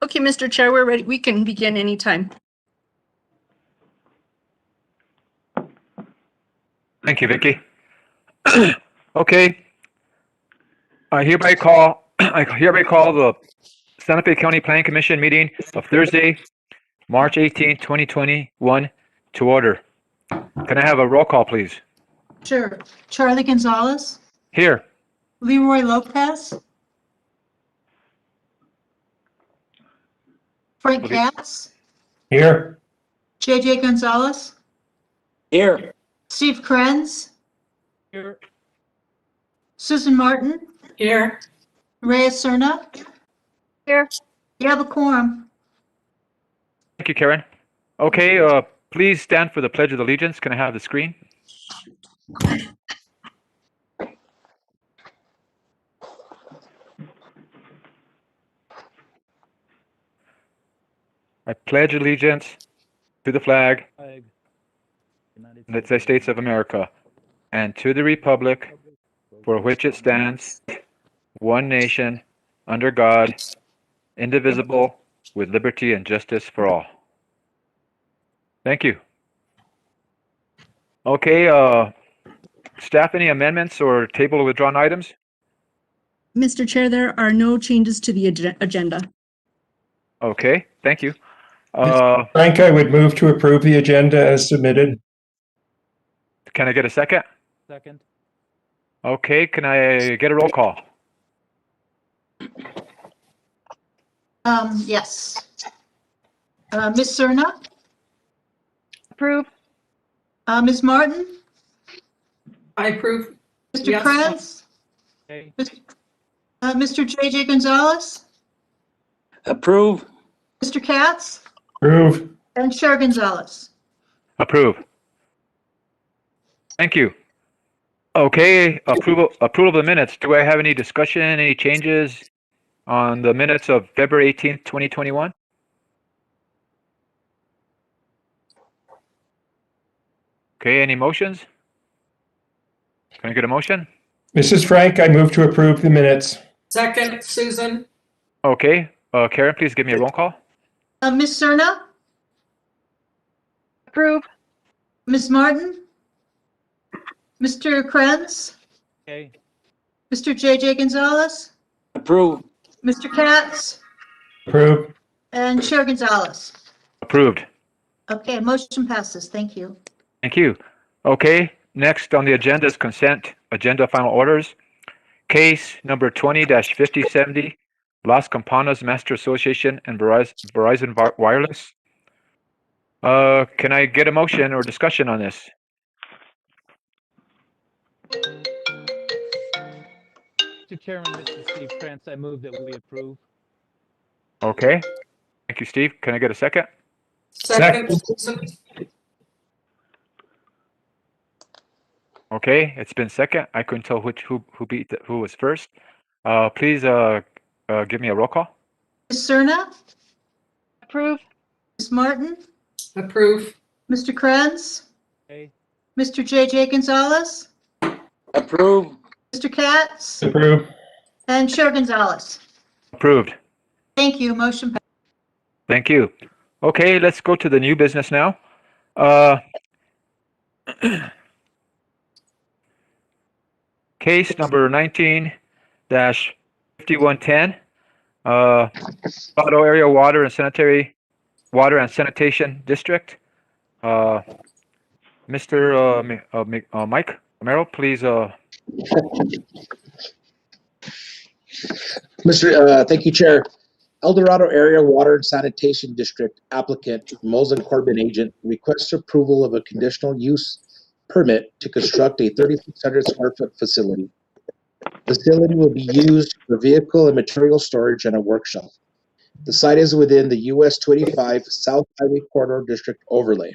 Okay, Mr. Chair, we're ready. We can begin anytime. Thank you, Vicky. Okay. I hereby call the Santa Fe County Planning Commission meeting of Thursday, March 18, 2021 to order. Can I have a roll call, please? Sure. Charlie Gonzalez, Here. Leroy Lopez, Frank Okay. Katz, Here. JJ Gonzalez, Here. Steve Krenz, Here. Susan Martin, Here. Rhea Serna. Here. You have a quorum. Thank you, Karen. Okay, please stand for the Pledge of Allegiance. Can I have the screen? I pledge allegiance to the flag of the United States of America and to the republic for which it stands, one nation, under God, indivisible, with liberty and justice for all. Thank you. Okay, staff, any amendments or table of withdrawn items? Mr. Chair, there are no changes to the agenda. Okay, thank you. Frank, I would move to approve the agenda as submitted. Can I get a second? Second. Okay, can I get a roll call? Yes. Ms. Serna, Approve. Ms. Martin, I approve. Mr. Yes. Krenz, Okay. Mr. JJ Gonzalez, Approve. Mr. Katz, Approve. and Chair Gonzalez. Approve. Thank you. Okay, approval of the minutes. Do I have any discussion, any changes on the minutes of February 18th, 2021? Okay, any motions? Can I get a motion? Mrs. Frank, I move to approve the minutes. Second, Susan. Okay, Karen, please give me a roll call. Ms. Serna, Approve. Ms. Martin, Mr. Krenz, Okay. Mr. JJ Gonzalez, Approve. Mr. Katz, Approve. and Chair Gonzalez. Approved. Okay, motion passes. Thank you. Thank you. Okay, next on the agenda is consent agenda final orders. Case number 20-5070, Las Campanas Master Association and Verizon Wireless. Can I get a motion or discussion on this? Mr. Chairman, this is Steve Krantz. I move that we approve. Okay. Thank you, Steve. Can I get a second? Second, Susan. Okay, it's been second. I couldn't tell who was first. Please give me a roll call. Ms. Serna, Approve. Ms. Martin, Approve. Mr. Krenz, Okay. Mr. JJ Gonzalez, Approve. Mr. Katz, Approve. and Chair Gonzalez. Approved. Thank you. Motion passes. Thank you. Okay, let's go to the new business now. Case number 19-5110, Colorado Area Water and Sanitation District. Mr. Mike Romero, please. Thank you, Chair. El Dorado Area Water and Sanitation District applicant, Mosen Corbin agent, requests approval of a conditional use permit to construct a 3,600 square foot facility. Facility will be used for vehicle and material storage and a workshop. The site is within the US 25 South Highway Corridor District overlay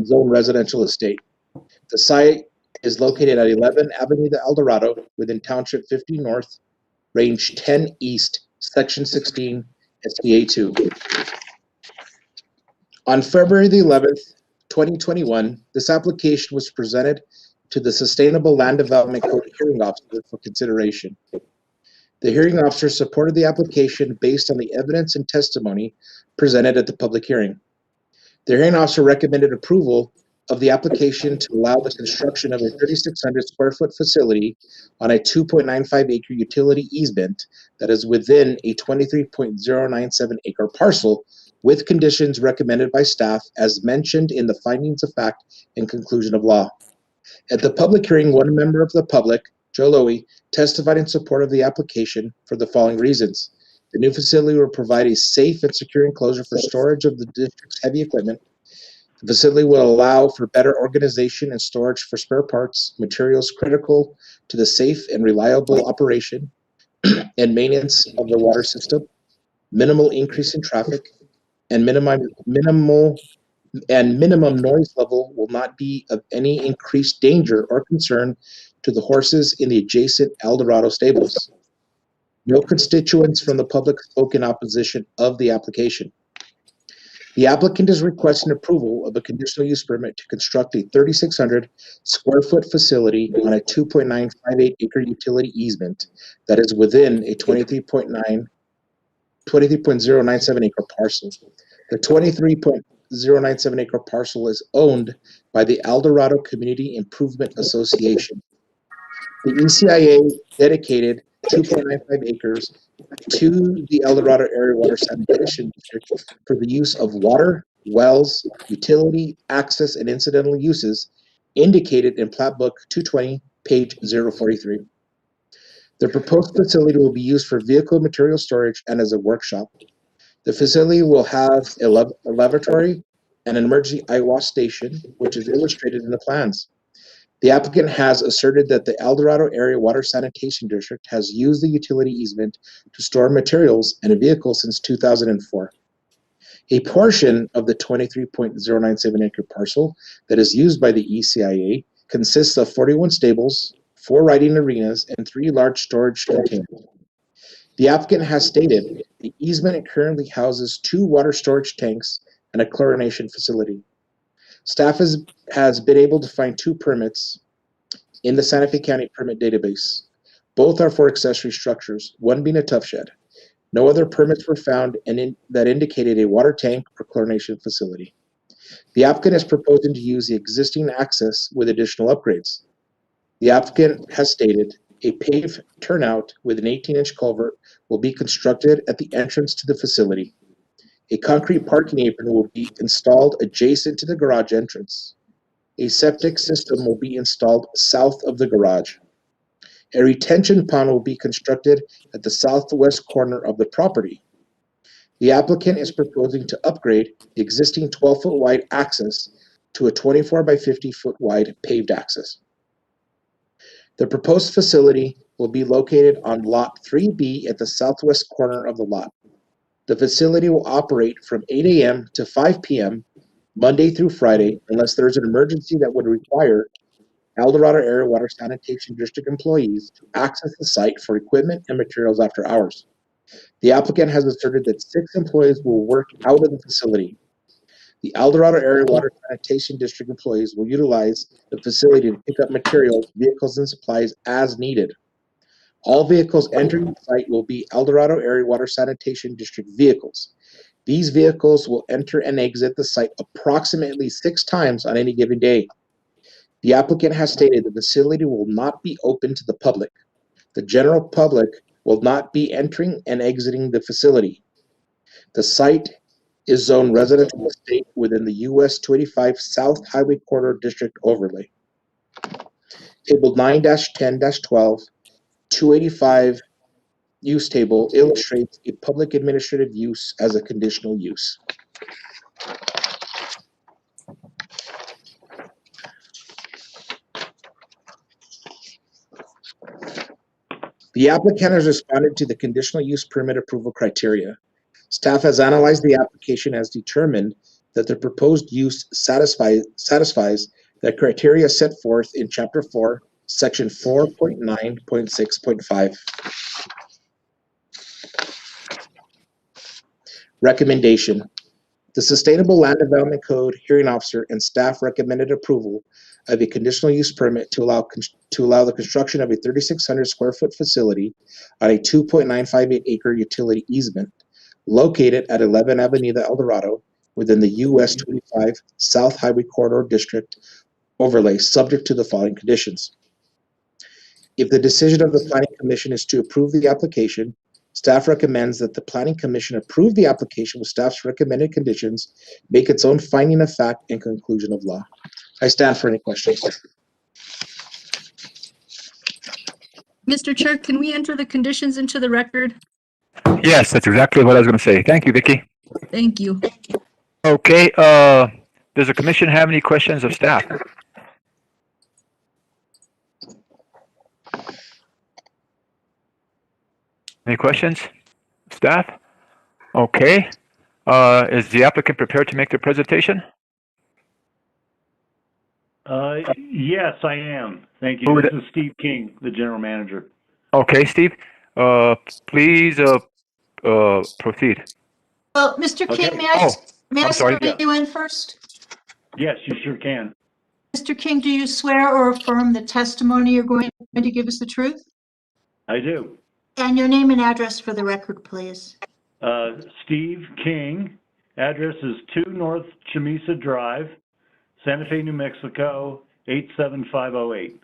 zone residential estate. The site is located at 11 Avenida El Dorado within Township 50 North, Range 10 East, Section 16, SBA 2. On February the 11th, 2021, this application was presented to the Sustainable Land Development Code Hearing Officer for consideration. The hearing officer supported the application based on the evidence and testimony presented at the public hearing. The hearing officer recommended approval of the application to allow the construction of a 3,600 square foot facility on a 2.95 acre utility easement that is within a 23.097 acre parcel with conditions recommended by staff as mentioned in the findings of fact and conclusion of law. At the public hearing, one member of the public, Joe Lowy, testified in support of the application for the following reasons. The new facility will provide a safe and secure enclosure for storage of the district's heavy equipment. The facility will allow for better organization and storage for spare parts, materials critical to the safe and reliable operation and maintenance of the water system, minimal increase in traffic, and minimum noise level will not be of any increased danger or concern to the horses in the adjacent El Dorado stables. No constituents from the public spoke in opposition of the application. The applicant is requesting approval of a conditional use permit to construct a 3,600 square foot facility on a 2.958 acre utility easement that is within a 23.097 acre parcel. The 23.097 acre parcel is owned by the El Dorado Community Improvement Association. The ECIA dedicated 2.95 acres to the El Dorado Area Water Sanitation District for the use of water, wells, utility, access, and incidental uses indicated in Plat Book 220, page 043. The proposed facility will be used for vehicle material storage and as a workshop. The facility will have a lavatory and an emergency eye wash station, which is illustrated in the plans. The applicant has asserted that the El Dorado Area Water Sanitation District has used the utility easement to store materials and a vehicle since 2004. A portion of the 23.097 acre parcel that is used by the ECIA consists of 41 stables, 4 riding arenas, and 3 large storage containers. The applicant has stated the easement currently houses 2 water storage tanks and a chlorination facility. Staff has been able to find 2 permits in the Santa Fe County permit database. Both are for accessory structures, one being a tough shed. No other permits were found that indicated a water tank or chlorination facility. The applicant is proposing to use the existing access with additional upgrades. The applicant has stated a paved turnout with an 18-inch culvert will be constructed at the entrance to the facility. A concrete parking apron will be installed adjacent to the garage entrance. A septic system will be installed south of the garage. A retention pond will be constructed at the southwest corner of the property. The applicant is proposing to upgrade the existing 12-foot wide access to a 24 by 50 foot wide paved access. The proposed facility will be located on Lot 3B at the southwest corner of the lot. The facility will operate from 8 a.m. to 5 p.m. Monday through Friday, unless there is an emergency that would require El Dorado Area Water Sanitation District employees to access the site for equipment and materials after hours. The applicant has asserted that 6 employees will work out of the facility. The El Dorado Area Water Sanitation District employees will utilize the facility to pick up materials, vehicles, and supplies as needed. All vehicles entering the site will be El Dorado Area Water Sanitation District vehicles. These vehicles will enter and exit the site approximately 6 times on any given day. The applicant has stated the facility will not be open to the public. The general public will not be entering and exiting the facility. The site is zoned residential estate within the US 285 South Highway Corridor District overlay. Table 9-10-12, 285 use table illustrates a public administrative use as a conditional use. The applicant has responded to the conditional use permit approval criteria. Staff has analyzed the application and has determined that the proposed use satisfies the criteria set forth in Chapter 4, Section 4.9.6.5. Recommendation. The Sustainable Land Development Code hearing officer and staff recommended approval of a conditional use permit to allow the construction of a 3,600 square foot facility on a 2.958 acre utility easement located at 11 Avenida El Dorado within the US 25 South Highway Corridor District overlay, subject to the following conditions. If the decision of the Planning Commission is to approve the application, staff recommends that the Planning Commission approve the application with staff's recommended conditions, make its own finding of fact and conclusion of law. I stand for any questions. Mr. Chair, can we enter the conditions into the record? Yes, that's exactly what I was going to say. Thank you, Vicky. Thank you. Okay, does the commission have any questions of staff? Any questions, staff? Okay, is the applicant prepared to make their presentation? Yes, I am. Thank you. Who would This is Steve King, the general manager. Okay, Steve, please proceed. Well, Mr. Okay. King, may I I'm sorry, swear yeah. you in first? Yes, you sure can. Mr. King, do you swear or affirm the testimony you're going to give us the truth? I do. And your name and address for the record, please. Steve King, address is 2 North Chamisa Drive, Santa Fe, New Mexico, 87508.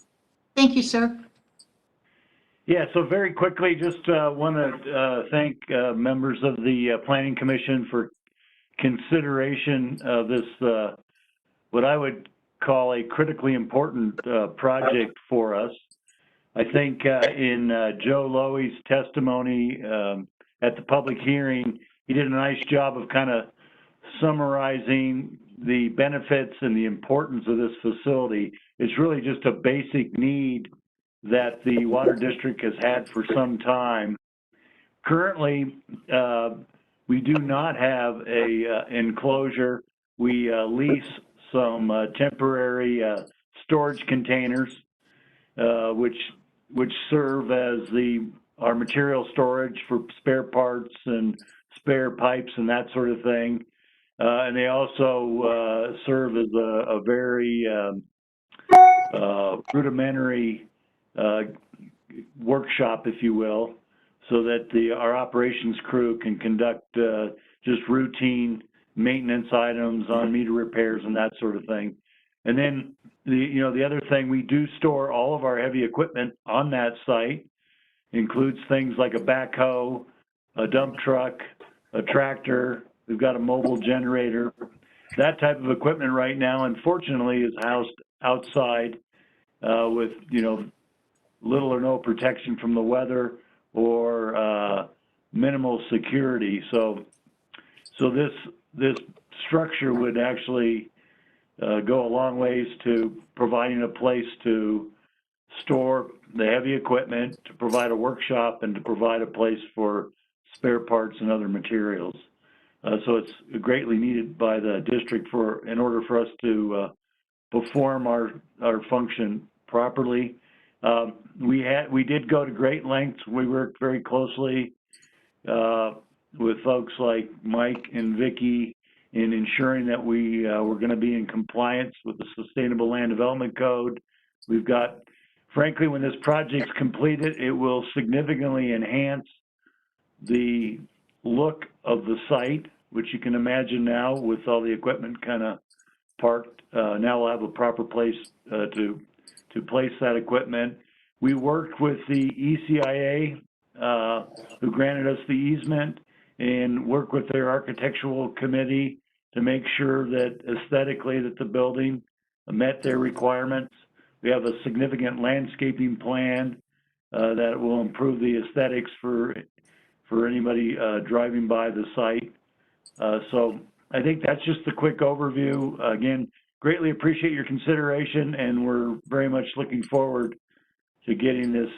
Thank you, sir. Yeah, so very quickly, just want to thank members of the Planning Commission for consideration of this, what I would call a critically important project for us. I think in Joe Lowy's testimony at the public hearing, he did a nice job of kind of summarizing the benefits and the importance of this facility. It's really just a basic need that the water district has had for some time. Currently, we do not have a enclosure. We lease some temporary storage containers, which serve as our material storage for spare parts and spare pipes and that sort of thing. And they also serve as a very rudimentary workshop, if you will, so that our operations crew can conduct just routine maintenance items on meter repairs and that sort of thing. And then the other thing, we do store all of our heavy equipment on that site. Includes things like a backhoe, a dump truck, a tractor. We've got a mobile generator. That type of equipment right now, unfortunately, is housed outside with little or no protection from the weather or minimal security. So this structure would actually go a long ways to providing a place to store the heavy equipment, to provide a workshop, and to provide a place for spare parts and other materials. So it's greatly needed by the district in order for us to perform our function properly. We did go to great lengths. We worked very closely with folks like Mike and Vicky in ensuring that we were going to be in compliance with the Sustainable Land Development Code. We've got, frankly, when this project's completed, it will significantly enhance the look of the site, which you can imagine now with all the equipment kind of parked. Now we'll have a proper place to place that equipment. We worked with the ECIA, who granted us the easement, and worked with their architectural committee to make sure that aesthetically that the building met their requirements. We have a significant landscaping plan that will improve the aesthetics for anybody driving by the site. So I think that's just a quick overview. Again, greatly appreciate your consideration, and we're very much looking forward to getting this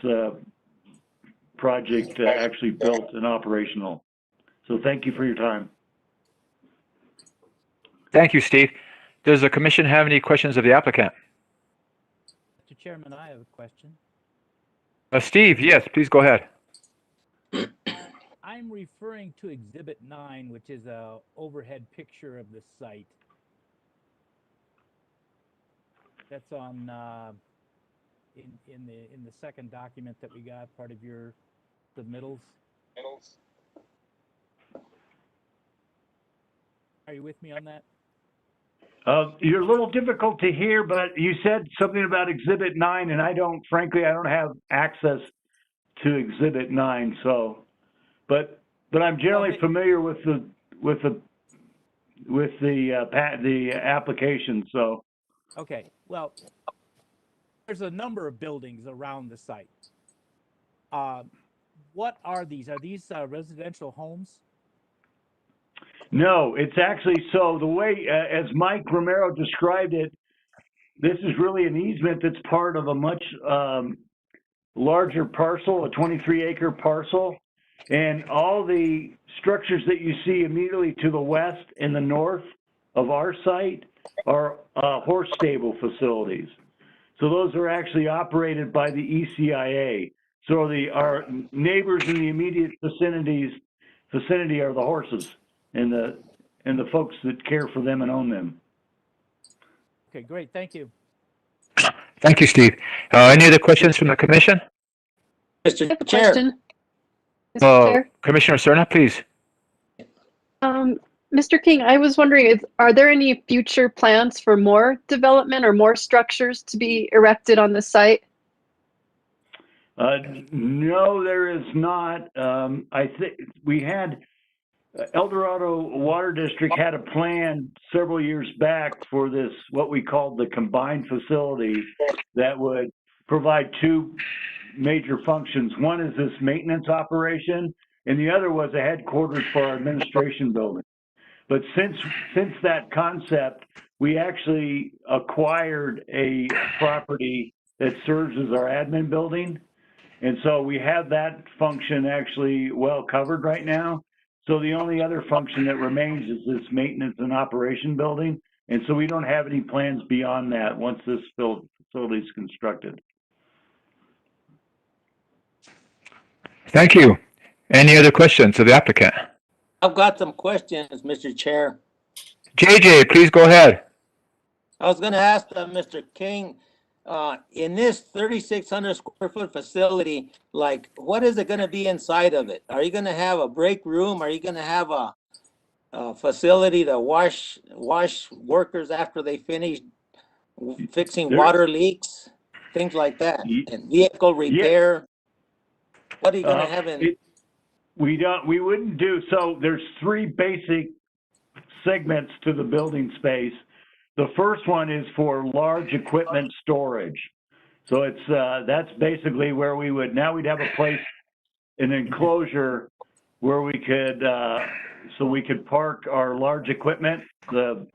project actually built and operational. So thank you for your time. Thank you, Steve. Does the commission have any questions of the applicant? Mr. Chairman, I have a question. Steve, yes, please go ahead. I'm referring to Exhibit 9, which is a overhead picture of the site. That's on in the second document that we got, part of your submittals. Are you with me on that? You're a little difficult to hear, but you said something about Exhibit 9, and frankly, I don't have access to Exhibit 9. So, but I'm generally familiar with the application. So, Okay. Well, there's a number of buildings around the site. What are these? Are these residential homes? no, it's actually so the way as Mike Romero described it. This is really an easement that's part of a much larger parcel, a 23-acre parcel, and all the structures that you see immediately to the west and the north of our site are horse stable facilities. So those are actually operated by the ECIA. So our neighbors in the immediate vicinity are the horses and the folks that care for them and own them. Okay, great. Thank you. Thank you, Steve. Any other questions from the commission? I Mr. have a Chair, question. Mr. Chair, Commissioner Serna, please. Mr. King, I was wondering, are there any future plans for more development or more structures to be erected on the site? No, there is not. I think we had El Dorado Water District had a plan several years back for this, what we called the combined facility, that would provide two major functions. One is this maintenance operation, and the other was a headquarters for our administration building. But since that concept, we actually acquired a property that serves as our admin building. And so we have that function actually well covered right now. So the only other function that remains is this maintenance and operation building. And so we don't have any plans beyond that once this facility is constructed. Thank you. Any other questions of the applicant? I've got some questions, Mr. Chair. JJ, please go ahead. I was gonna ask Mr. King, in this 3,600 square foot facility, like, what is it gonna be inside of it? Are you gonna have a break room? Are you gonna have a facility to wash workers after they finish fixing water leaks? Things like that, and vehicle repair? What are you gonna have in? We wouldn't do, so there's three basic segments to the building space. The first one is for large equipment storage. So that's basically where we'd have a place, an enclosure where we could park our large equipment, the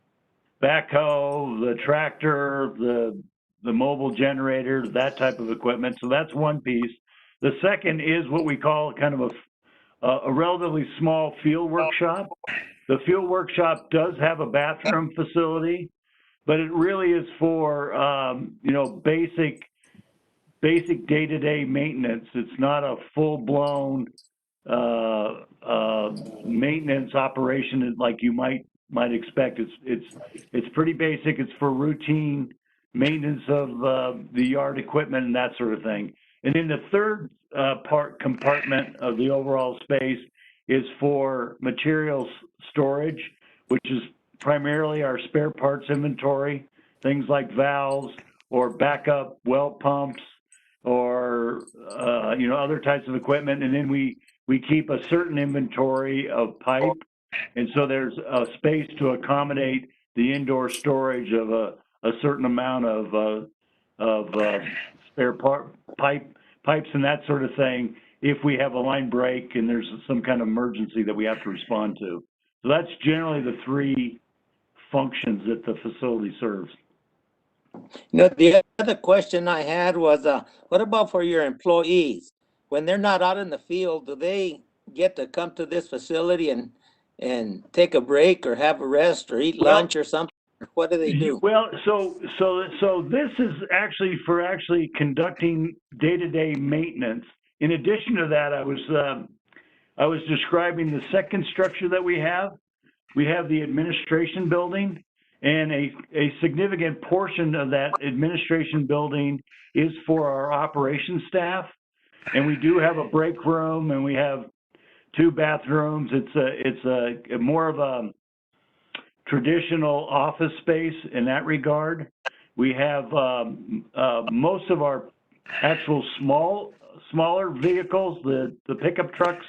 backhoe, the tractor, the mobile generator, that type of equipment. So that's one piece. The second is what we call kind of a relatively small field workshop. The field workshop does have a bathroom facility, but it really is for basic day-to-day maintenance. It's not a full-blown maintenance operation like you might expect. It's pretty basic. It's for routine maintenance of the yard equipment and that sort of thing. And then the third compartment of the overall space is for materials storage, which is primarily our spare parts inventory, things like valves or backup well pumps or other types of equipment. And then we keep a certain inventory of pipe, and so there's a space to accommodate the indoor storage of a certain amount of spare part pipes and that sort of thing if we have a line break and there's some kind of emergency that we have to respond to. So that's generally the three functions that the facility serves. The other question I had was, what about for your employees? When they're not out in the field, do they get to come to this facility and take a break or have a rest or eat lunch or something? What do they do? Well, so this is actually for conducting day-to-day maintenance. In addition to that, I was describing the second structure that we have. We have the administration building, And a significant portion of that administration building is for our operations staff. And we do have a break room and we have 2 bathrooms. It's a more of a traditional office space in that regard. We have most of our actual smaller vehicles, the pickup trucks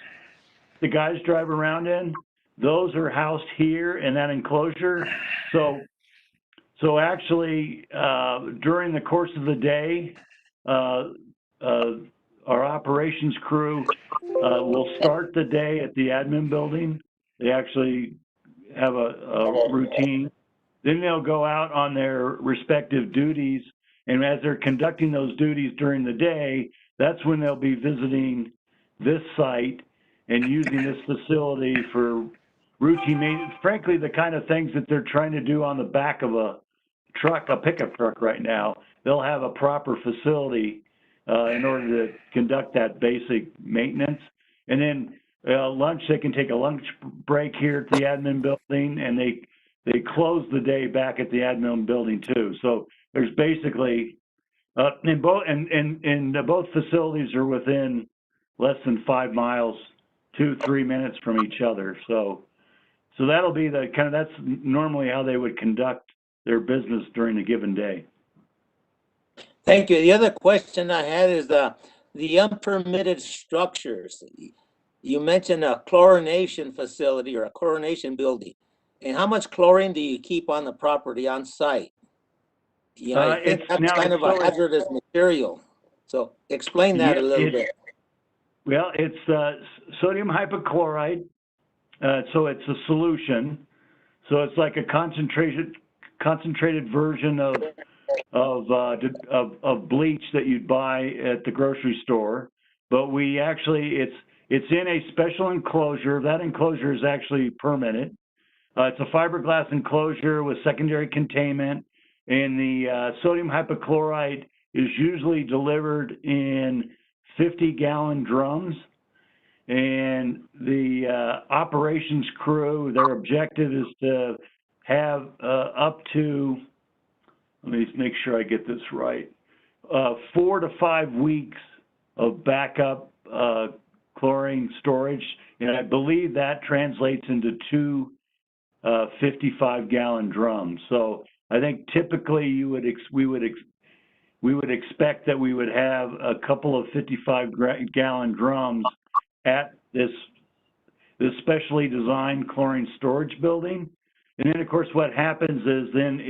the guys drive around in, those are housed here in that enclosure. So actually, during the course of the day, our operations crew will start the day at the admin building. They actually have a routine. Then they'll go out on their respective duties. And as they're conducting those duties during the day, that's when they'll be visiting this site and using this facility for routine maintenance. Frankly, the kind of things that they're trying to do on the back of a truck, a pickup truck right now, they'll have a proper facility in order to conduct that basic maintenance. And then lunch, they can take a lunch break here at the admin building, and they close the day back at the admin building too. So there's basically, both facilities are within less than 5 miles, 2-3 minutes from each other. So that'll be the kind of, that's normally how they would conduct their business during a given day. Thank you. The other question I had is the unpermitted structures. You mentioned a chlorination facility or a chlorination building. And how much chlorine do you keep on the property on site? You know, I think that's kind of a hazardous material. So explain that a little bit. Well, it's sodium hypochlorite. So it's a solution. So it's like a concentrated version of bleach that you'd buy at the grocery store. But we actually, it's in a special enclosure. That enclosure is actually permitted. It's a fiberglass enclosure with secondary containment, and the sodium hypochlorite is usually delivered in 50-gallon drums. And the operations crew, their objective is to have up to, let me make sure I get this right, 4 to 5 weeks of backup chlorine storage. And I believe that translates into 2 55-gallon drums. So I think typically we would expect that we would have a couple of 55-gallon drums at this specially designed chlorine storage building. And then of course what happens is then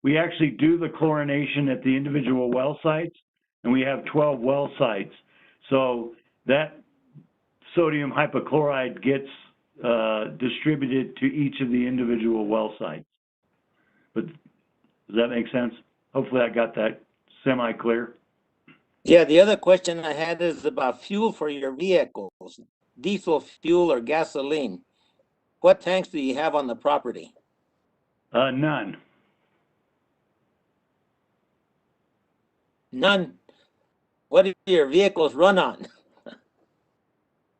we actually do the chlorination at the individual well sites, and we have 12 well sites. So that sodium hypochlorite gets distributed to each of the individual well sites. But does that make sense? Hopefully I got that semi-clear. Yeah, the other question I had is about fuel for your vehicles, diesel fuel or gasoline. What tanks do you have on the property? None. None. What do your vehicles run on?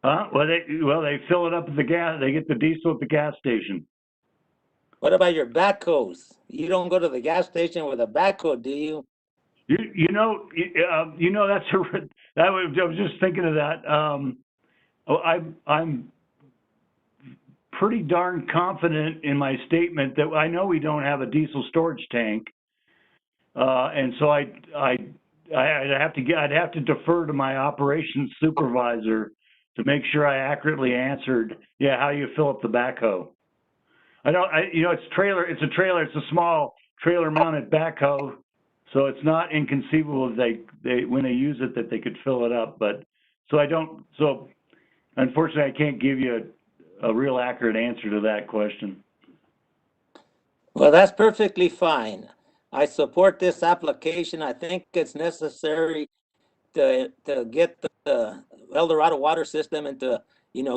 Well, they fill it up at the gas. They get the diesel at the gas station. What about your backhoes? You don't go to the gas station with a backhoe, do you? You know, that's I was just thinking of that. I'm pretty darn confident in my statement that I know we don't have a diesel storage tank, and so I'd have to defer to my operations supervisor to make sure I accurately answered. Yeah, how you fill up the backhoe? It's a trailer. It's a small trailer-mounted backhoe. So it's not inconceivable when they use it that they could fill it up, so unfortunately I can't give you a real accurate answer to that question. Well, that's perfectly fine. I support this application. I think it's necessary to get the El Dorado water system into,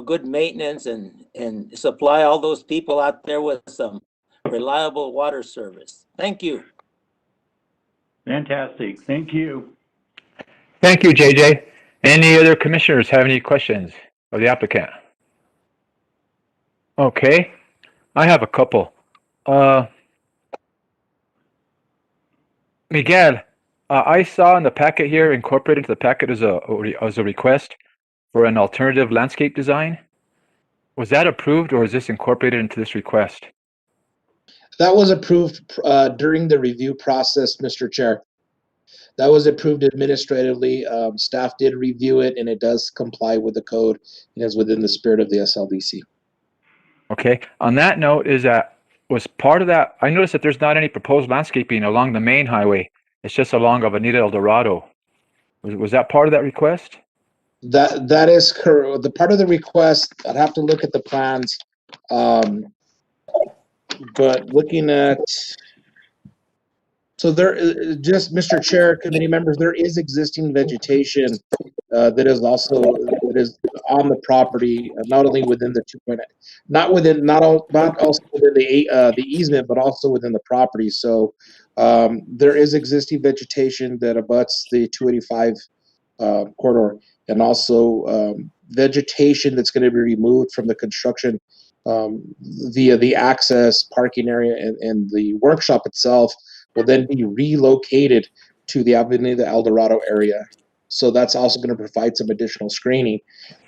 good maintenance and supply all those people out there with some reliable water service. Thank you. Fantastic. Thank you. Thank you, JJ. Any other commissioners have any questions of the applicant? Okay, I have a couple. Miguel, I saw in the packet here, incorporated into the packet as a request for an alternative landscape design. Was that approved, or is this incorporated into this request? That was approved during the review process, Mr. Chair. That was approved administratively. Staff did review it, and it does comply with the code and is within the spirit of the SLDC. Okay. On that note, was part of that, I noticed that there's not any proposed landscaping along the main highway. It's just along Avenida El Dorado. Was that part of that request? That is correct. The part of the request, I'd have to look at the plans. But looking at, so there is, just Mr. Chair, committee members, there is existing vegetation that is also on the property, not only within the 2.8, not also within the easement, but also within the property. So there is existing vegetation that abuts the 285 corridor, and also vegetation that's going to be removed from the construction via the access parking area, and the workshop itself will then be relocated to the Avenida El Dorado area. So that's also going to provide some additional screening.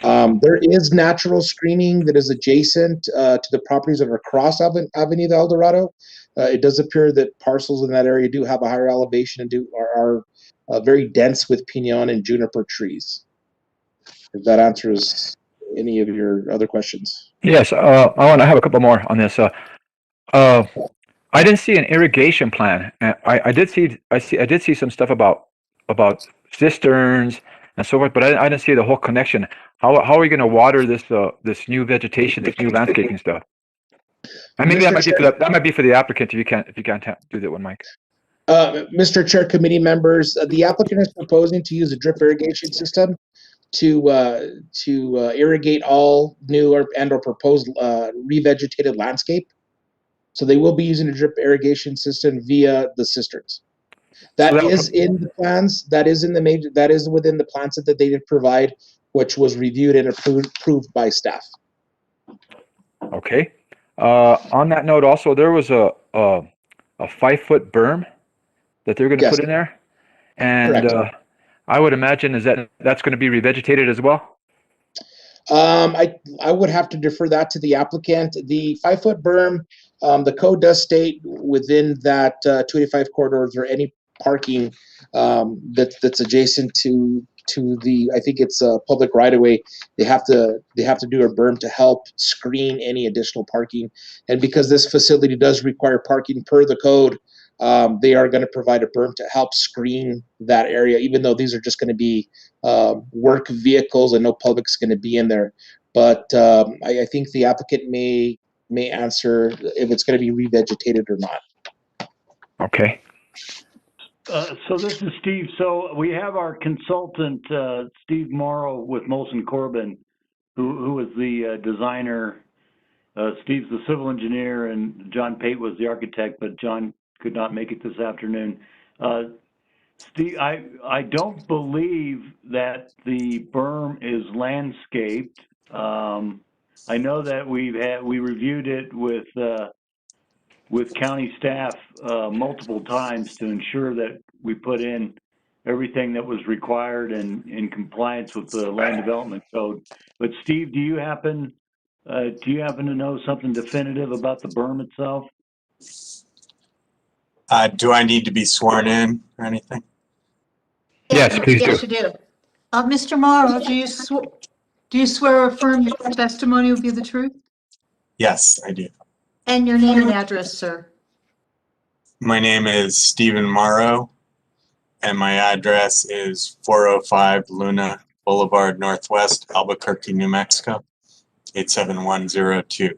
There is natural screening that is adjacent to the properties that are across Avenida El Dorado. It does appear that parcels in that area do have a higher elevation and are very dense with pinon and juniper trees. If that answers any of your other questions. Yes. I have a couple more on this. I didn't see an irrigation plan. I did see some stuff about cisterns and so forth, but I didn't see the whole connection. How are we going to water this new vegetation, this new landscaping stuff? And maybe that might be for the applicant if you can't do that one, Mike. Mr. Chair, committee members, the applicant is proposing to use a drip irrigation system to irrigate all new or proposed revegetated landscape. So they will be using a drip irrigation system via the cisterns. That is in the plans. That is within the plans that they did provide, which was reviewed and approved by staff. Okay. On that note, also there was a 5-foot berm that they're going to put in there, and I would imagine that's going to be revegetated as well. I would have to defer that to the applicant. The 5-foot berm, the code does state within that 285 corridors or any parking that's adjacent to the, I think it's a public right of way. They have to do a berm to help screen any additional parking. And because this facility does require parking per the code, they are going to provide a berm to help screen that area, even though these are just going to be work vehicles and no public's going to be in there. But I think the applicant may answer if it's going to be revegetated or not. Okay. So this is Steve. So we have our consultant, Steve Morrow with Molson Corbin, who is the designer. Steve's the civil engineer, and John Pate was the architect, but John could not make it this afternoon. Steve, I don't believe that the berm is landscaped. I know that we reviewed it with county staff multiple times to ensure that we put in everything that was required and in compliance with the land development code. But Steve, do you happen to know something definitive about the berm itself? Do I need to be sworn in or anything? Yes, please Yes, do. you do. Mr. Morrow, do you swear or affirm your testimony will be the truth? Yes, I do. And your name and address, sir? My name is Stephen Morrow, and my address is 405 Luna Boulevard Northwest, Albuquerque, New Mexico, 87102.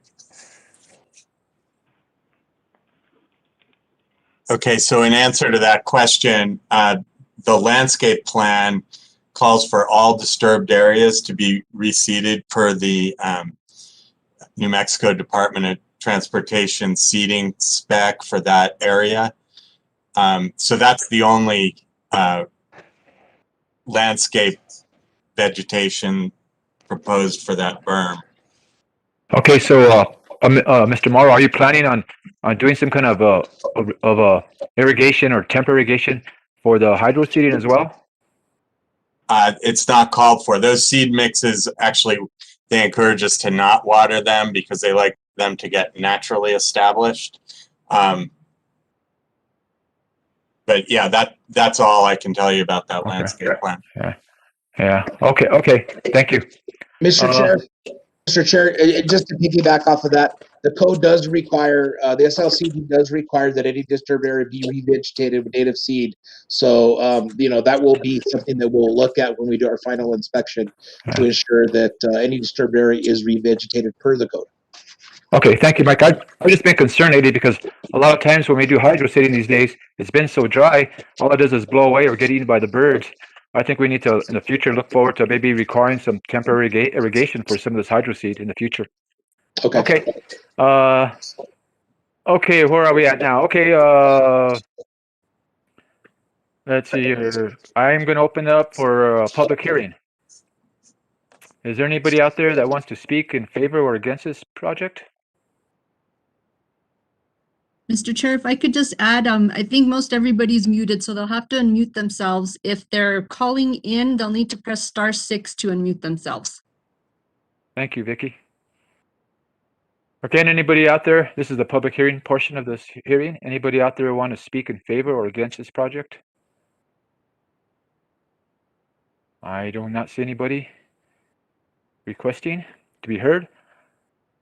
Okay, so in answer to that question, the landscape plan calls for all disturbed areas to be reseeded per the New Mexico Department of Transportation seeding spec for that area. So that's the only landscape vegetation proposed for that berm. Okay, so Mr. Morrow, are you planning on on doing some kind of a irrigation or temporary irrigation for the hydro seeding as well? It's not called for. Those seed mixes, actually, they encourage us to not water them because they like them to get naturally established. But yeah, that's all I can tell you about that landscape plan. Yeah. Okay. Thank you. Mr. Chair, just to piggyback off of that, the code does require, the SLCD does require that any disturbed area be revegetated with native seed. So, that will be something that we'll look at when we do our final inspection to ensure that any disturbed area is revegetated per the code. Okay, thank you, Mike. I've just been concerned lately because a lot of times when we do hydro seeding these days, it's been so dry, all it does is blow away or get eaten by the birds. I think we need to, in the future, look forward to maybe requiring some temporary irrigation for some of this hydro seed in the future. Okay. Okay, where are we at now? Okay, let's see here. I'm going to open it up for a public hearing. Is there anybody out there that wants to speak in favor or against this project? Mr. Chair, if I could just add, I think most everybody's muted, so they'll have to unmute themselves. If they're calling in, they'll need to press *6 to unmute themselves. Thank you, Vicky. Again, anybody out there, this is the public hearing portion of this hearing. Anybody out there want to speak in favor or against this project? I do not see anybody requesting to be heard.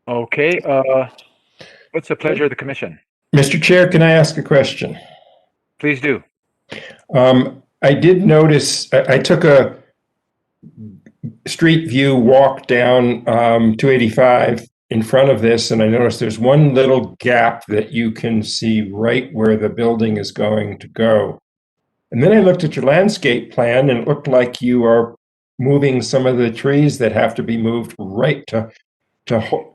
Okay, what's the pleasure of the commission? Mr. Chair, can I ask a question? Please do. I did notice, I took a street view walk down 285 in front of this, and I noticed there's one little gap that you can see right where the building is going to go. And then I looked at your landscape plan, and it looked like you are moving some of the trees that have to be moved right to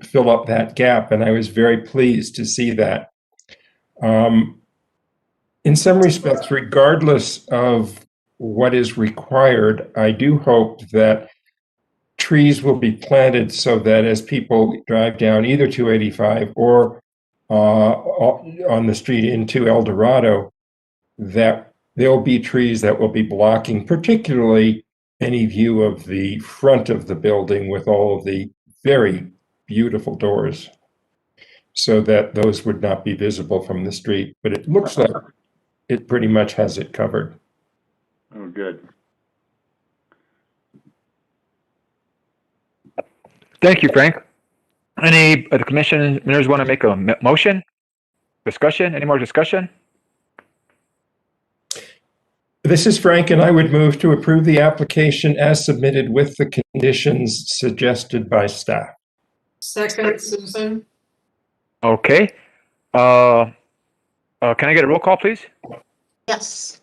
fill up that gap, and I was very pleased to see that. In some respects, regardless of what is required, I do hope that trees will be planted so that as people drive down either 285 or on the street into El Dorado, that there'll be trees that will be blocking particularly any view of the front of the building with all of the very beautiful doors, so that those would not be visible from the street. But it looks like it pretty much has it covered. Oh, good. Thank you, Frank. Any of the commissioners want to make a motion? Discussion? Any more discussion? This is Frank, and I would move to approve the application as submitted with the conditions suggested by staff. Second, Susan. Okay. Can I get a roll call, please? Yes.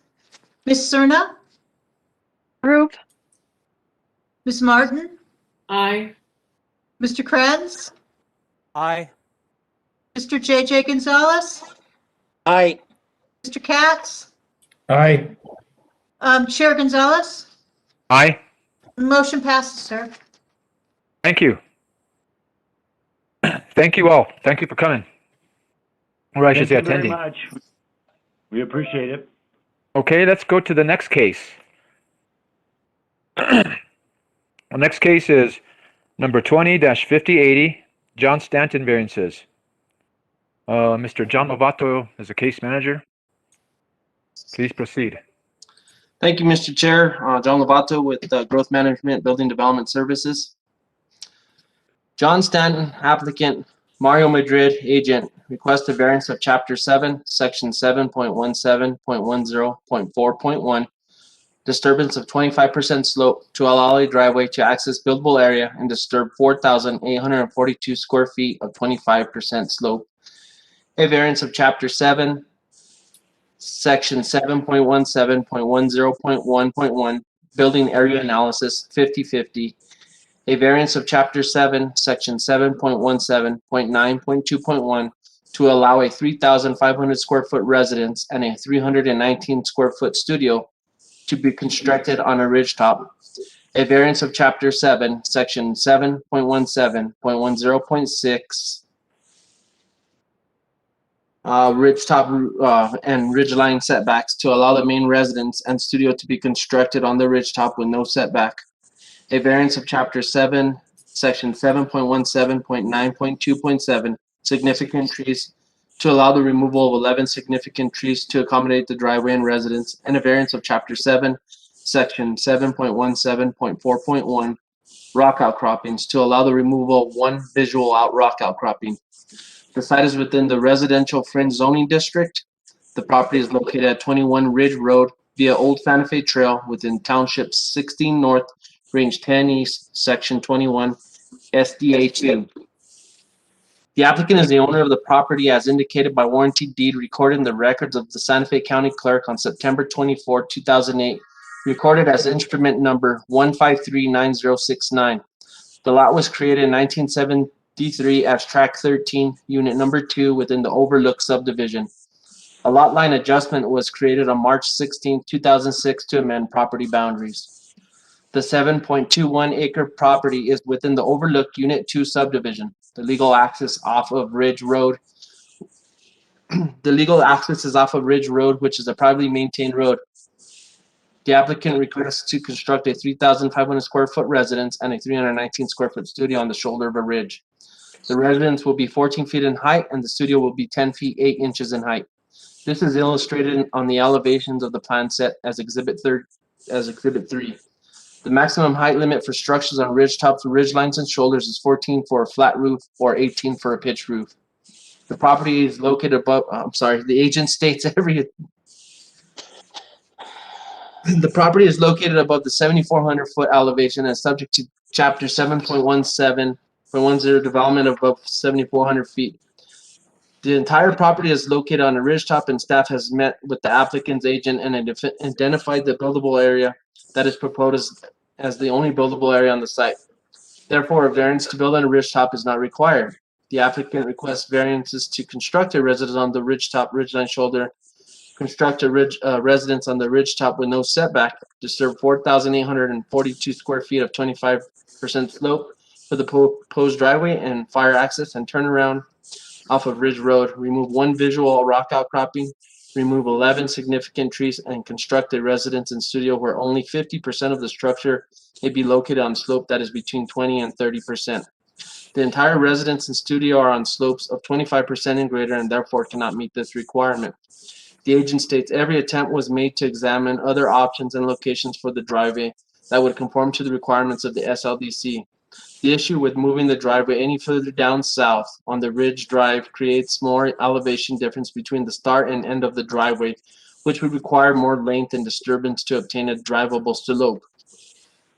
Ms. Cerna? Approve. Ms. Martin? Aye. Mr. Kranz? Aye. Mr. JJ Gonzalez? Aye. Mr. Katz? Aye. Chair Gonzalez? Aye. Motion passes, sir. Thank you. Thank you all. Thank you for coming. Or I should say attending. Thank you very much. We appreciate it. Okay, let's go to the next case. The next case is number 20-5080, John Stanton variances. Mr. John Lovato is the case manager. Please proceed. Thank you, Mr. Chair. John Lovato with Growth Management Building Development Services. John Stanton, applicant. Mario Madrid, agent. Request a variance of Chapter 7, Section 7.17.10.4.1. Disturbance of 25% slope to allow a driveway to access buildable area and disturb 4,842 square feet of 25% slope. A variance of Chapter 7, Section 7.17.10.1.1, building area analysis 50/50. A variance of Chapter 7, Section 7.17.9.2.1 to allow a 3,500 square foot residence and a 319 square foot studio to be constructed on a ridge top. A variance of Chapter 7, Section 7.17.10.6 ridgetop and ridgeline setbacks to allow the main residence and studio to be constructed on the ridgetop with no setback. A variance of Chapter 7, Section 7.17.9.2.7, significant trees, to allow the removal of 11 significant trees to accommodate the driveway and residence, and a variance of Chapter 7, Section 7.17.4.1, rock outcroppings, to allow the removal of 1 visual rock outcropping. The site is within the residential fringe zoning district. The property is located at 21 Ridge Road via Old Santa Fe Trail within Township 16 North, Range 10 East, Section 21, SDA 2. The applicant is the owner of the property as indicated by warranty deed recorded in the records of the Santa Fe County Clerk on September 24, 2008, recorded as instrument number 1539069. The lot was created in 1973 as Tract 13, Unit Number 2 within the Overlook subdivision. A lot line adjustment was created on March 16, 2006 to amend property boundaries. The 7.21 acre property is within the Overlook Unit 2 subdivision. The legal access off of Ridge Road. The legal access is off of Ridge Road, which is a privately maintained road. The applicant requests to construct a 3,500 square foot residence and a 319 square foot studio on the shoulder of a ridge. The residence will be 14 feet in height and the studio will be 10 feet 8 inches in height. This is illustrated on the elevations of the plan set as Exhibit 3. The maximum height limit for structures on ridge tops, ridge lines, and shoulders is 14 for a flat roof or 18 for a pitched roof. The property is located above, the agent states the property is located above the 7,400 foot elevation and subject to Chapter 7.17.10 development above 7,400 feet. The entire property is located on a ridgetop, and staff has met with the applicant's agent and identified the buildable area that is proposed as the only buildable area on the site. Therefore, a variance to build on a ridgetop is not required. The applicant requests variances to construct a residence on the ridgetop, ridgeline shoulder, construct a residence on the ridgetop with no setback, disturb 4,842 square feet of 25% slope for the proposed driveway and fire access, and turnaround off of Ridge Road, remove 1 visual rock outcropping, remove 11 significant trees, and construct a residence and studio where only 50% of the structure may be located on slope that is between 20 and 30%. The entire residence and studio are on slopes of 25% and greater and therefore cannot meet this requirement. The agent states every attempt was made to examine other options and locations for the driveway that would conform to the requirements of the SLDC. The issue with moving the driveway any further down south on the Ridge Drive creates more elevation difference between the start and end of the driveway, which would require more length and disturbance to obtain a drivable slope.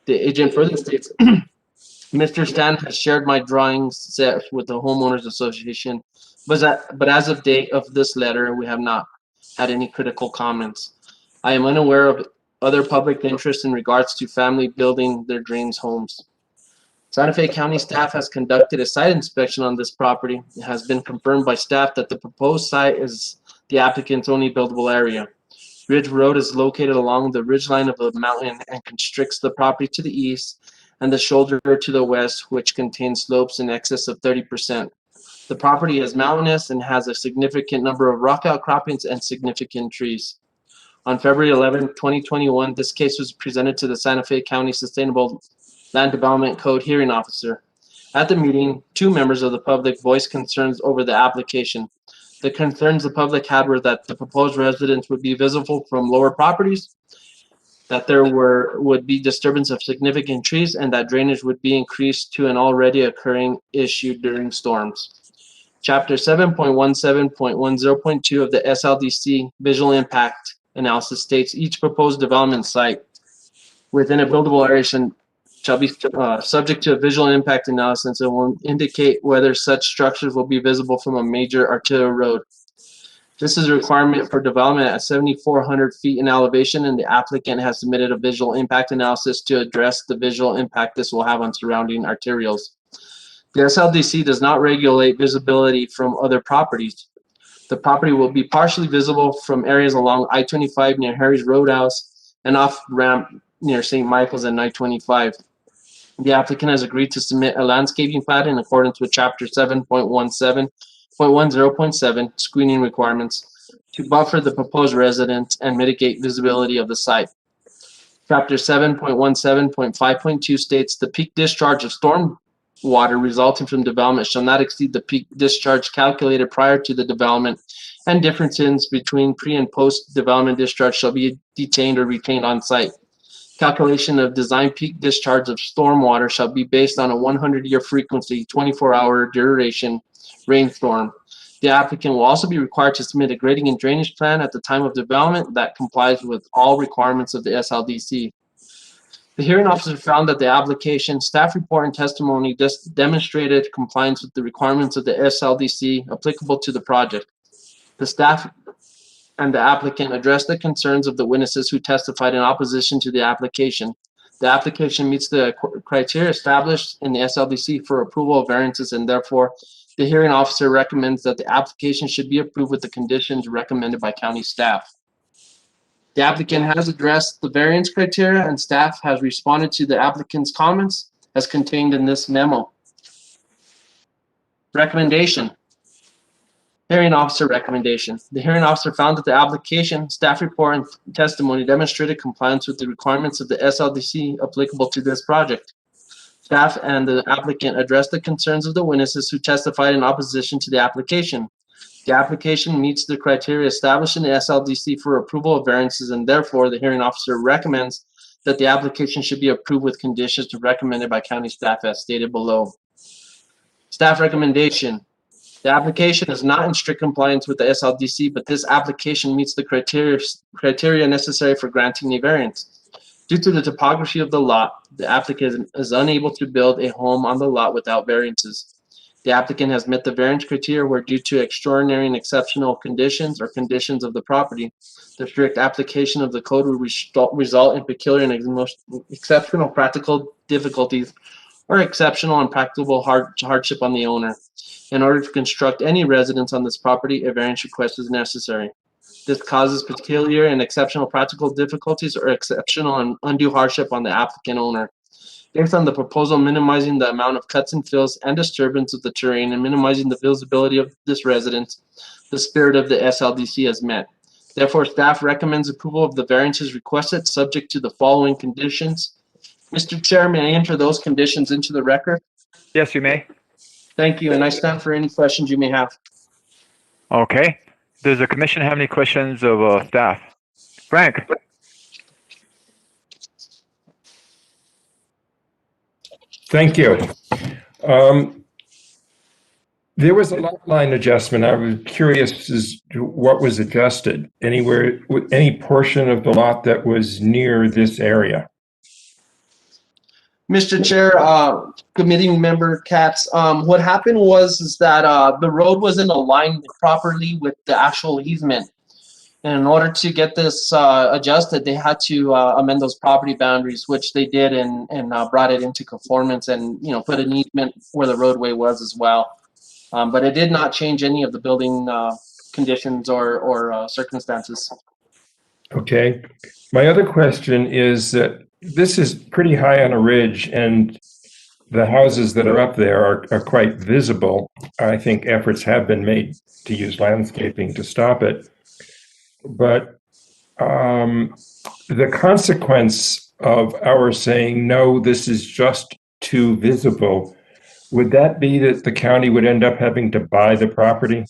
The agent further states, Mr. Stan has shared my drawings set with the Homeowners Association, but as of date of this letter, we have not had any critical comments. I am unaware of other public interest in regards to family building their dreams homes. Santa Fe County staff has conducted a site inspection on this property. It has been confirmed by staff that the proposed site is the applicant's only buildable area. Ridge Road is located along the ridgeline of a mountain and constricts the property to the east and the shoulder to the west, which contains slopes in excess of 30%. The property is mountainous and has a significant number of rock outcroppings and significant trees. On February 11, 2021, this case was presented to the Santa Fe County Sustainable Land Development Code hearing officer. At the meeting, 2 members of the public voiced concerns over the application. The concerns the public had were that the proposed residence would be visible from lower properties, that there would be disturbance of significant trees, and that drainage would be increased to an already occurring issue during storms. Chapter 7.17.10.2 of the SLDC Visual Impact Analysis states each proposed development site within a buildable area shall be subject to a visual impact analysis and will indicate whether such structures will be visible from a major arterial road. This is a requirement for development at 7,400 feet in elevation, and the applicant has submitted a visual impact analysis to address the visual impact this will have on surrounding arterials. The SLDC does not regulate visibility from other properties. The property will be partially visible from areas along I-25 near Harry's Roadhouse and off-ramp near St. Michael's and I-25. The applicant has agreed to submit a landscaping plan in accordance with Chapter 7.17 7.10.7 screening requirements to buffer the proposed residence and mitigate visibility of the site. Chapter 7.17.5.2 states the peak discharge of storm water resulting from development shall not exceed the peak discharge calculated prior to the development, and differences between pre and post development discharge shall be detained or retained on site. Calculation of design peak discharge of stormwater shall be based on a 100-year frequency, 24-hour duration rainstorm. The applicant will also be required to submit a grading and drainage plan at the time of development that complies with all requirements of the SLDC. The hearing officer found that the application, staff report, and testimony just demonstrated compliance with the requirements of the SLDC applicable to the project. The staff and the applicant addressed the concerns of the witnesses who testified in opposition to the application. The application meets the criteria established in the SLDC for approval of variances, and therefore the hearing officer recommends that the application should be approved with the conditions recommended by county staff. The applicant has addressed the variance criteria, and staff has responded to the applicant's comments as contained in this memo. Recommendation. Hearing officer recommendation. The hearing officer found that the application, staff report, and testimony demonstrated compliance with the requirements of the SLDC applicable to this project. Staff and the applicant addressed the concerns of the witnesses who testified in opposition to the application. The application meets the criteria established in the SLDC for approval of variances, and therefore the hearing officer recommends that the application should be approved with conditions recommended by county staff as stated below. Staff recommendation. The application is not in strict compliance with the SLDC, but this application meets the criteria necessary for granting a variance. Due to the topography of the lot, the applicant is unable to build a home on the lot without variances. The applicant has met the variance criteria where, due to extraordinary and exceptional conditions or conditions of the property, the strict application of the code will result in peculiar and exceptional practical difficulties or exceptional and practicable hardship on the owner. In order to construct any residence on this property, a variance request is necessary. This causes peculiar and exceptional practical difficulties or exceptional and undue hardship on the applicant owner. Based on the proposal minimizing the amount of cuts and fills and disturbance of the terrain and minimizing the visibility of this residence, the spirit of the SLDC is met. Therefore, staff recommends approval of the variances requested subject to the following conditions. Mr. Chair, may I enter those conditions into the record? Yes, you may. Thank you, and I stand for any questions you may have. Okay. Does the commission have any questions of staff? Frank? Thank you. There was a lot line adjustment. I was curious as to what was adjusted. Anywhere, any portion of the lot that was near this area? Mr. Chair, committee member Katz, what happened is that the road wasn't aligned properly with the actual easement. And in order to get this adjusted, they had to amend those property boundaries, which they did, and brought it into conformance, and put an easement where the roadway was as well. But it did not change any of the building conditions or circumstances. Okay. My other question is that this is pretty high on a ridge, and the houses that are up there are quite visible. I think efforts have been made to use landscaping to stop it. But the consequence of our saying, no, this is just too visible, would that be that the county would end up having to buy the property?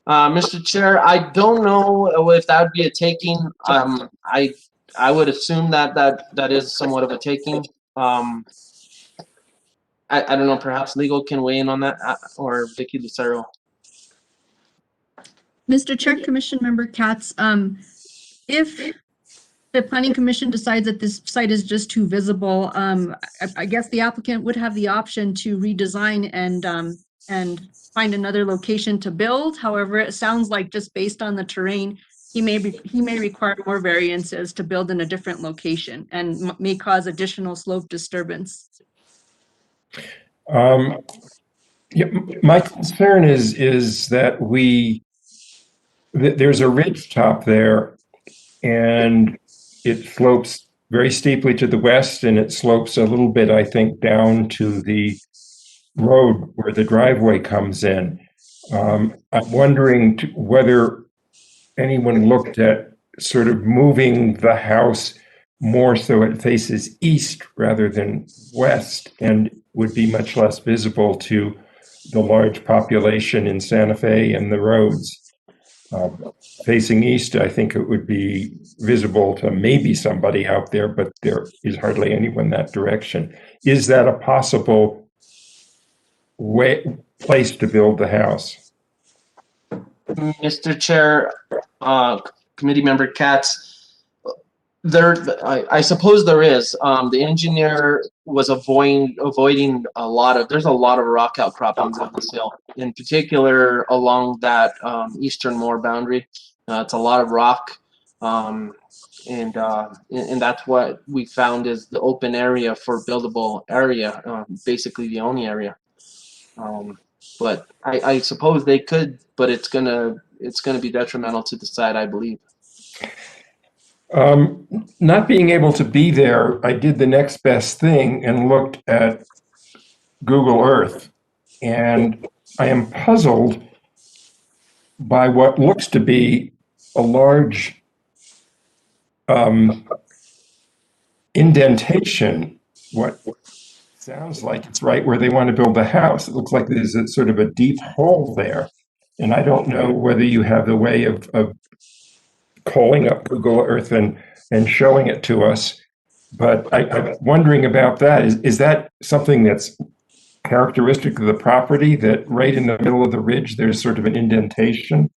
Mr. Chair, I don't know if that would be a taking. I would assume that is somewhat of a taking. I don't know, perhaps legal can weigh in on that, or Vicky Lucero. Mr. Chair, Commission Member Katz, if the Planning Commission decides that this site is just too visible, I guess the applicant would have the option to redesign and find another location to build. However, it sounds like just based on the terrain, he may require more variances to build in a different location and may cause additional slope disturbance. Yeah, my concern is that there's a ridge top there, and it slopes very steeply to the west, and it slopes a little bit, I think, down to the road where the driveway comes in. I'm wondering whether anyone looked at sort of moving the house more so it faces east rather than west and would be much less visible to the large population in Santa Fe and the roads. Facing east, I think it would be visible to maybe somebody out there, but there is hardly anyone that direction. Is that a possible place to build the house? Mr. Chair, Committee Member Katz, I suppose there is. The engineer was avoiding there's a lot of rock outcroppings on this hill, in particular along that eastern moor boundary. It's a lot of rock, and that's what we found is the open area for buildable area, basically the only area. But I suppose they could, but it's gonna be detrimental to the site, I believe. Not being able to be there, I did the next best thing and looked at Google Earth, and I am puzzled by what looks to be a large indentation, what sounds like it's right where they want to build the house. It looks like there's a sort of a deep hole there, and I don't know whether you have a way of calling up Google Earth and showing it to us. But I'm wondering about that. Is that something that's characteristic of the property, that right in the middle of the ridge, there's sort of an indentation?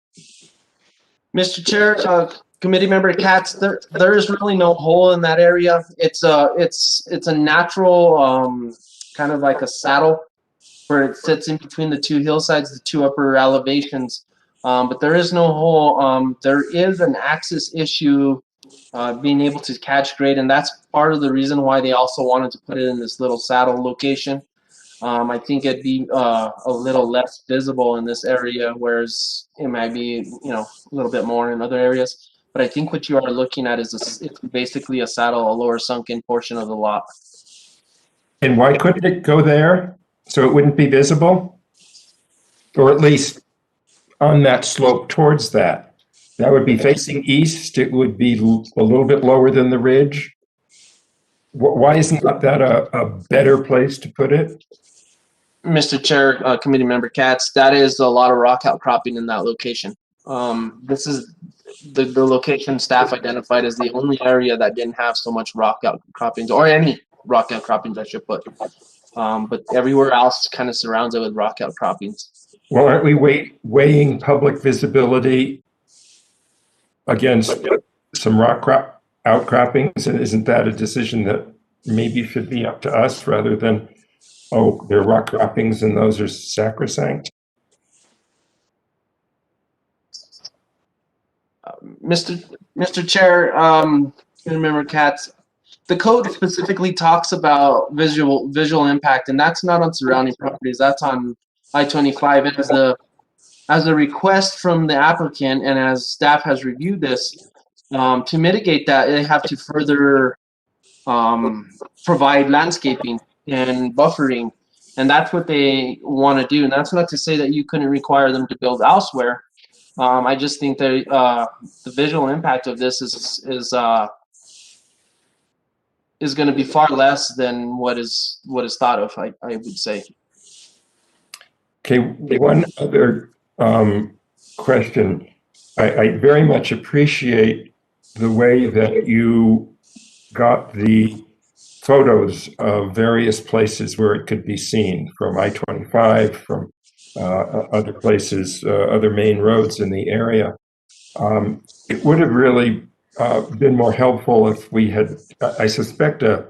Mr. Chair, Committee Member Katz, there is really no hole in that area. It's a natural kind of like a saddle where it sits in between the two hillsides, the two upper elevations. But there is no hole. There is an access issue, being able to catch grade, and that's part of the reason why they also wanted to put it in this little saddle location. I think it'd be a little less visible in this area, whereas it might be, a little bit more in other areas. But I think what you are looking at is it's basically a saddle, a lower sunken portion of the lot. And why couldn't it go there so it wouldn't be visible? Or at least on that slope towards that? That would be facing east. It would be a little bit lower than the ridge. Why isn't that a better place to put it? Mr. Chair, Committee Member Katz, that is a lot of rock outcropping in that location. This is the location staff identified as the only area that didn't have so much rock outcroppings, or any rock outcroppings, I should put. But everywhere else kind of surrounds it with rock outcroppings. Well, aren't we weighing public visibility against some rock outcroppings? And isn't that a decision that maybe should be up to us rather than, oh, they're rock outcroppings and those are sacrosanct? Mr. Chair, Member Katz, the code specifically talks about visual impact, and that's not on surrounding properties. That's on I-25. As a request from the applicant, and as staff has reviewed this, to mitigate that, they have to further provide landscaping and buffering, and that's what they want to do. And that's not to say that you couldn't require them to build elsewhere. I just think that the visual impact of this is going to be far less than what is thought of, I would say. Okay, one other question. I very much appreciate the way that you got the photos of various places where it could be seen, from I-25, from other places, other main roads in the area. It would have really been more helpful if we had, I suspect an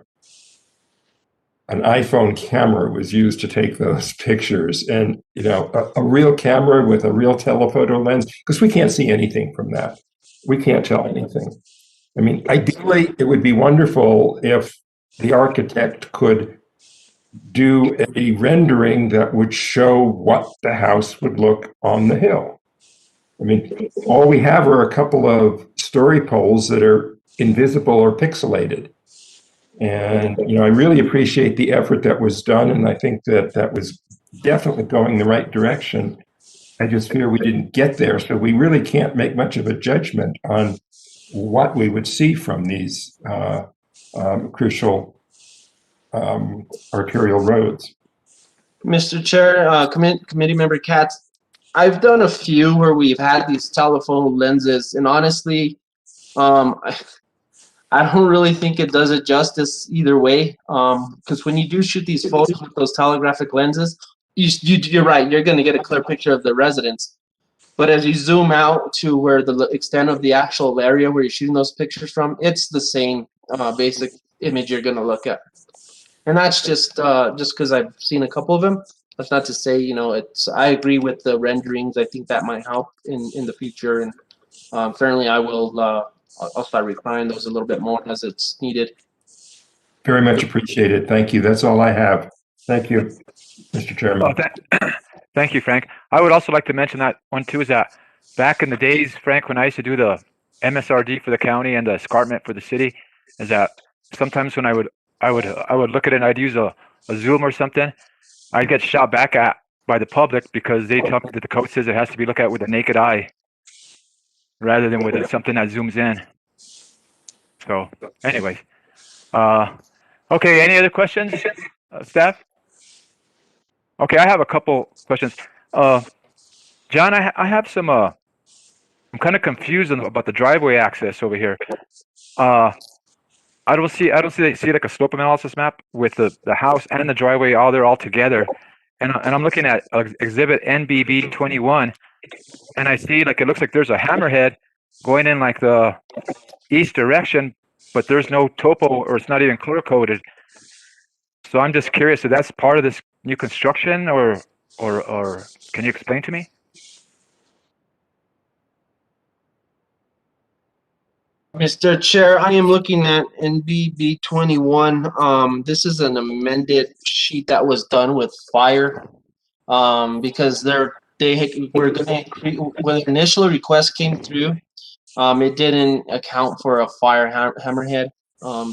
iPhone camera was used to take those pictures, and a real camera with a real telephoto lens, because we can't see anything from that. We can't tell anything. I mean, ideally, it would be wonderful if the architect could do a rendering that would show what the house would look on the hill. I mean, all we have are a couple of story poles that are invisible or pixelated. And, I really appreciate the effort that was done. And I think that was definitely going the right direction. I just fear we didn't get there, so we really can't make much of a judgment on what we would see from these crucial arterial roads. Mr. Chair, Committee Member Katz, I've done a few where we've had these telephone lenses, and honestly, I don't really think it does it justice either way. Because when you do shoot these photos with those telegraphic lenses, you're right, you're going to get a clear picture of the residents. But as you zoom out to where the extent of the actual area where you're shooting those pictures from, it's the same basic image you're going to look at. And that's just because I've seen a couple of them. That's not to say, you know, it's. I agree with the renderings. I think that might help in the future, and certainly I will. I'll start refining those a little bit more as it's needed. Very much appreciated. Thank you. That's all I have. Thank you, Mr. Chairman. Thank you, Frank. I would also like to mention that one too is that back in the days, Frank, when I used to do the MSRD for the county and the escarpment for the city, is that sometimes when I would look at it and I'd use a zoom or something, I'd get shot back at by the public because they tell me that the code says it has to be looked at with a naked eye rather than with something that zooms in. So, anyways, okay. Any other questions, staff? Okay, I have a couple questions. John, I have some. I'm kind of confused about the driveway access over here. I don't see like a slope analysis map with the house and the driveway all there all together, and I'm looking at exhibit NBB 21, and I see like it looks like there's a hammerhead going in like the east direction, but there's no topo or it's not even color coded. So I'm just curious if that's part of this new construction or can you explain to me? Mr. Chair, I am looking at NBB 21. This is an amended sheet that was done with fire because they were going to, when the initial request came through, it didn't account for a fire hammerhead.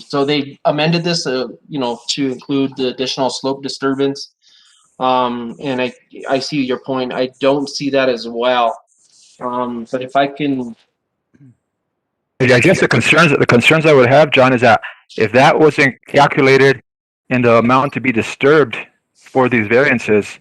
So they amended this, you know, to include the additional slope disturbance. And I see your point. I don't see that as well. But if I can. I guess the concerns I would have, John, is that if that wasn't calculated in the amount to be disturbed for these variances,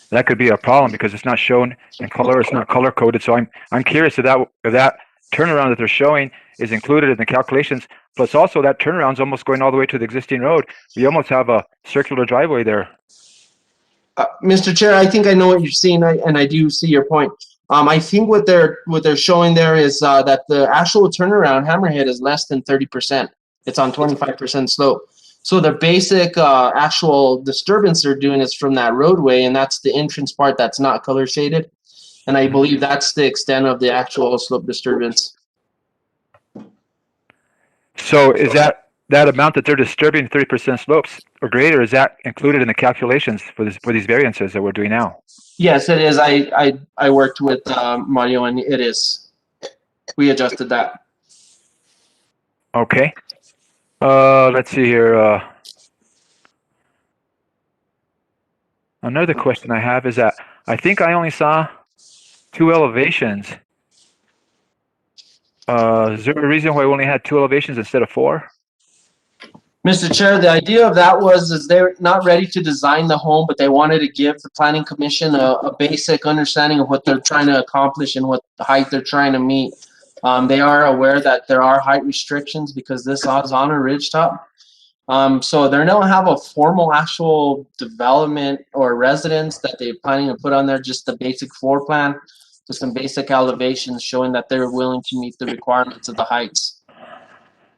that could be a problem because it's not shown in color, it's not color coded. So I'm curious if that turnaround that they're showing is included in the calculations. Plus also that turnaround's almost going all the way to the existing road. We almost have a circular driveway there. Mr. Chair, I think I know what you're seeing, and I do see your point. I think what they're showing there is that the actual turnaround hammerhead is less than 30%. It's on 25% slope. So the basic actual disturbance they're doing is from that roadway, and that's the entrance part that's not color shaded. And I believe that's the extent of the actual slope disturbance. So is that amount that they're disturbing 30% slopes or greater, is that included in the calculations for these variances that we're doing now? Yes, it is. I worked with Mario, and it is. We adjusted that. Okay. Let's see here. Another question I have is that I think I only saw 2 elevations. Is there a reason why we only had 2 elevations instead of 4? Mr. Chair, the idea of that is they're not ready to design the home, but they wanted to give the Planning Commission a basic understanding of what they're trying to accomplish and what height they're trying to meet. They are aware that there are height restrictions because this is on a ridge top. So they don't have a formal actual development or residence that they're planning to put on there, just the basic floor plan, just some basic elevations showing that they're willing to meet the requirements of the heights.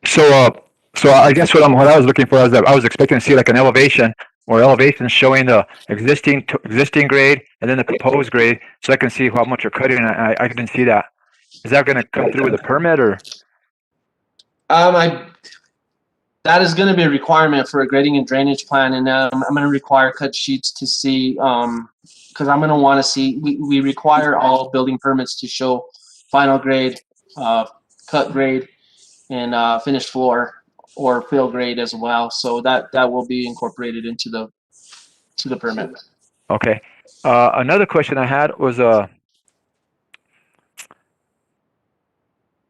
So I guess what I was looking for is that I was expecting to see like an elevation or elevation showing the existing grade and then the proposed grade, so I can see how much you're cutting. And I didn't see that. Is that going to come through with a permit or? That is going to be a requirement for a grading and drainage plan, and I'm going to require cut sheets to see, because I'm going to want to see. We require all building permits to show final grade, cut grade, and finished floor or fill grade as well. So that will be incorporated into the permit. Okay. Another question I had was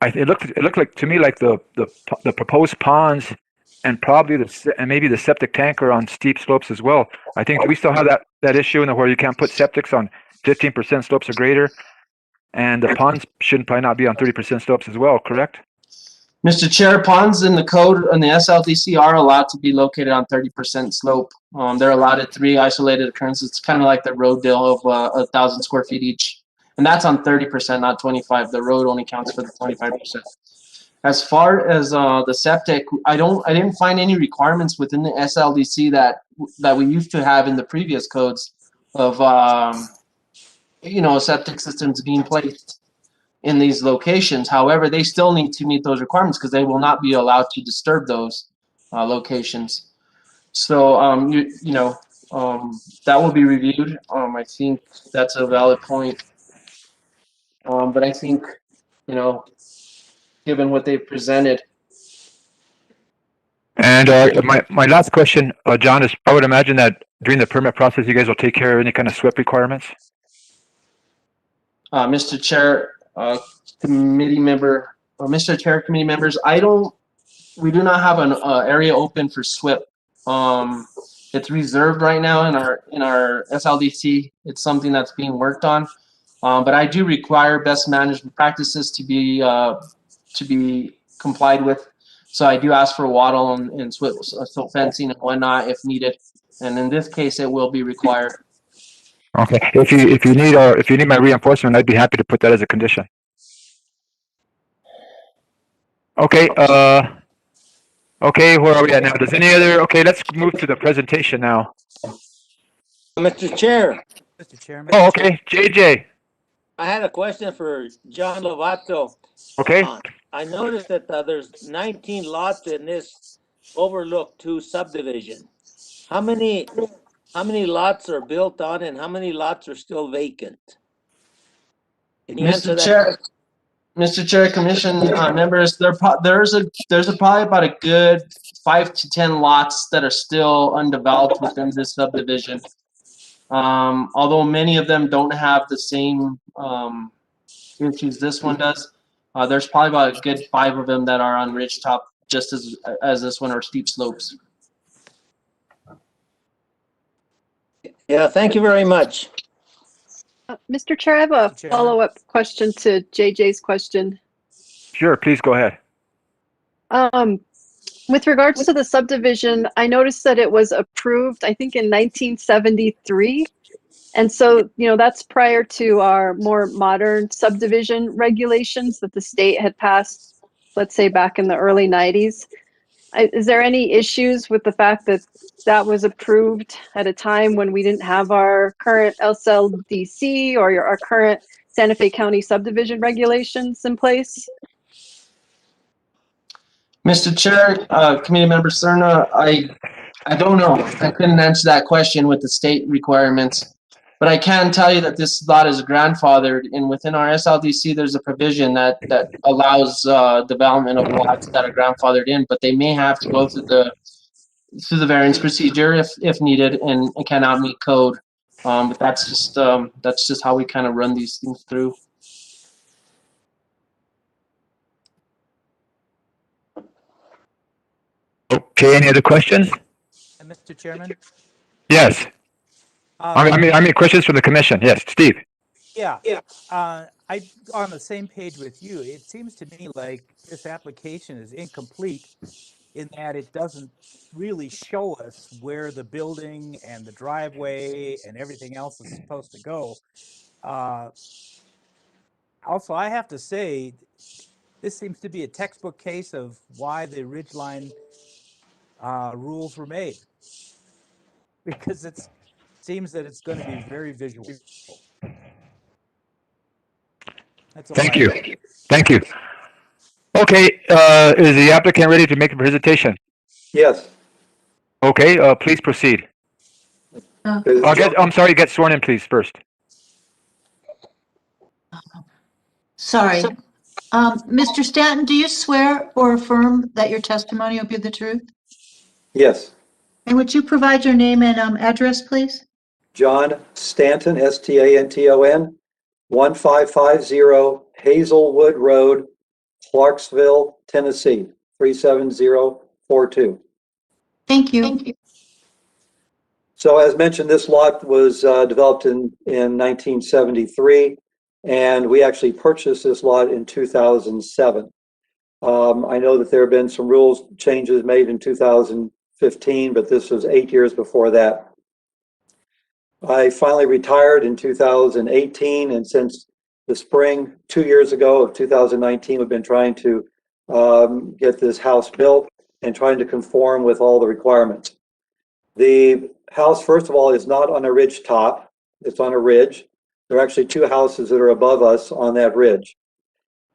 it looked like to me like the proposed ponds and probably and maybe the septic tank are on steep slopes as well. I think we still have that issue in where you can't put septics on 15% slopes or greater, and the ponds shouldn't probably not be on 30% slopes as well. Correct? Mr. Chair, ponds in the code on the SLDC are allowed to be located on 30% slope. They're allowed at 3 isolated occurrences. It's kind of like the road deal of 1,000 square feet each. And that's on 30%, not 25. The road only counts for the 25%. As far as the septic, I didn't find any requirements within the SLDC that we used to have in the previous codes of septic systems being placed in these locations. However, they still need to meet those requirements because they will not be allowed to disturb those locations. So that will be reviewed. I think that's a valid point. But I think, given what they've presented. And my last question, John, is I would imagine that during the permit process, you guys will take care of any kind of SWIP requirements. Mr. Chair, committee member, or Mr. Chair, committee members, we do not have an area open for SWIP. It's reserved right now in our SLDC. It's something that's being worked on. But I do require best management practices to be complied with. So I do ask for wattle and SWIP fencing and whatnot if needed. And in this case, it will be required. Okay. If you need my reinforcement, I'd be happy to put that as a condition. Okay. Okay. Where are we at now? Does any other? Okay. Let's move to the presentation now. Mr. Chair. Mr. Chairman. Oh, okay. JJ. I had a question for John Lovato. Okay. I noticed that there's 19 lots in this Overlook 2 subdivision. How many lots are built on and how many lots are still vacant? Can you answer that? Chair, Mr. Chair, Commission members, there's probably about a good 5 to 10 lots that are still undeveloped within this subdivision. Although many of them don't have the same issues this one does. There's probably about a good 5 of them that are on ridgetop, just as this one, or steep slopes. Yeah, thank you very much. Mr. Chair, I have a follow-up question to JJ's question. Sure, please go ahead. With regards to the subdivision, I noticed that it was approved, I think, in 1973. And so, that's prior to our more modern subdivision regulations that the state had passed, let's say, back in the early 90s. Is there any issues with the fact that that was approved at a time when we didn't have our current SLDC or our current Santa Fe County subdivision regulations in place? Mr. Chair, Committee Member Cerna, I don't know. I couldn't answer that question with the state requirements. But I can tell you that this lot is grandfathered, and within our SLDC, there's a provision that allows development of lots that are grandfathered in, but they may have to go through the variance procedure if needed, and cannot meet code. But that's just how we kind of run these things through. Okay. Any other questions? Mr. Chairman. Yes. I mean, questions from the commission. Yes, Steve. Yeah. I'm on the same page with you. It seems to me like this application is incomplete in that it doesn't really show us where the building and the driveway and everything else is supposed to go. Also, I have to say, this seems to be a textbook case of why the ridgeline rules were made, because it seems that it's going to be very visual. That's all. Thank you. Thank you. Okay, is the applicant ready to make a presentation? Yes. Okay, please proceed. I'm sorry, get sworn in, please, first. Sorry. Mr. Stanton, do you swear or affirm that your testimony will be the truth? Yes. And would you provide your name and address, please? John Stanton, Stanton, 1550 Hazelwood Road, Clarksville, Tennessee, 37042. Thank you. So as mentioned, this lot was developed in 1973, and we actually purchased this lot in 2007. I know that there have been some rules changes made in 2015, but this was 8 years before that. I finally retired in 2018, and since the spring 2 years ago of 2019, we've been trying to get this house built and trying to conform with all the requirements. The house, first of all, is not on a ridge top. It's on a ridge. There are actually two houses that are above us on that ridge.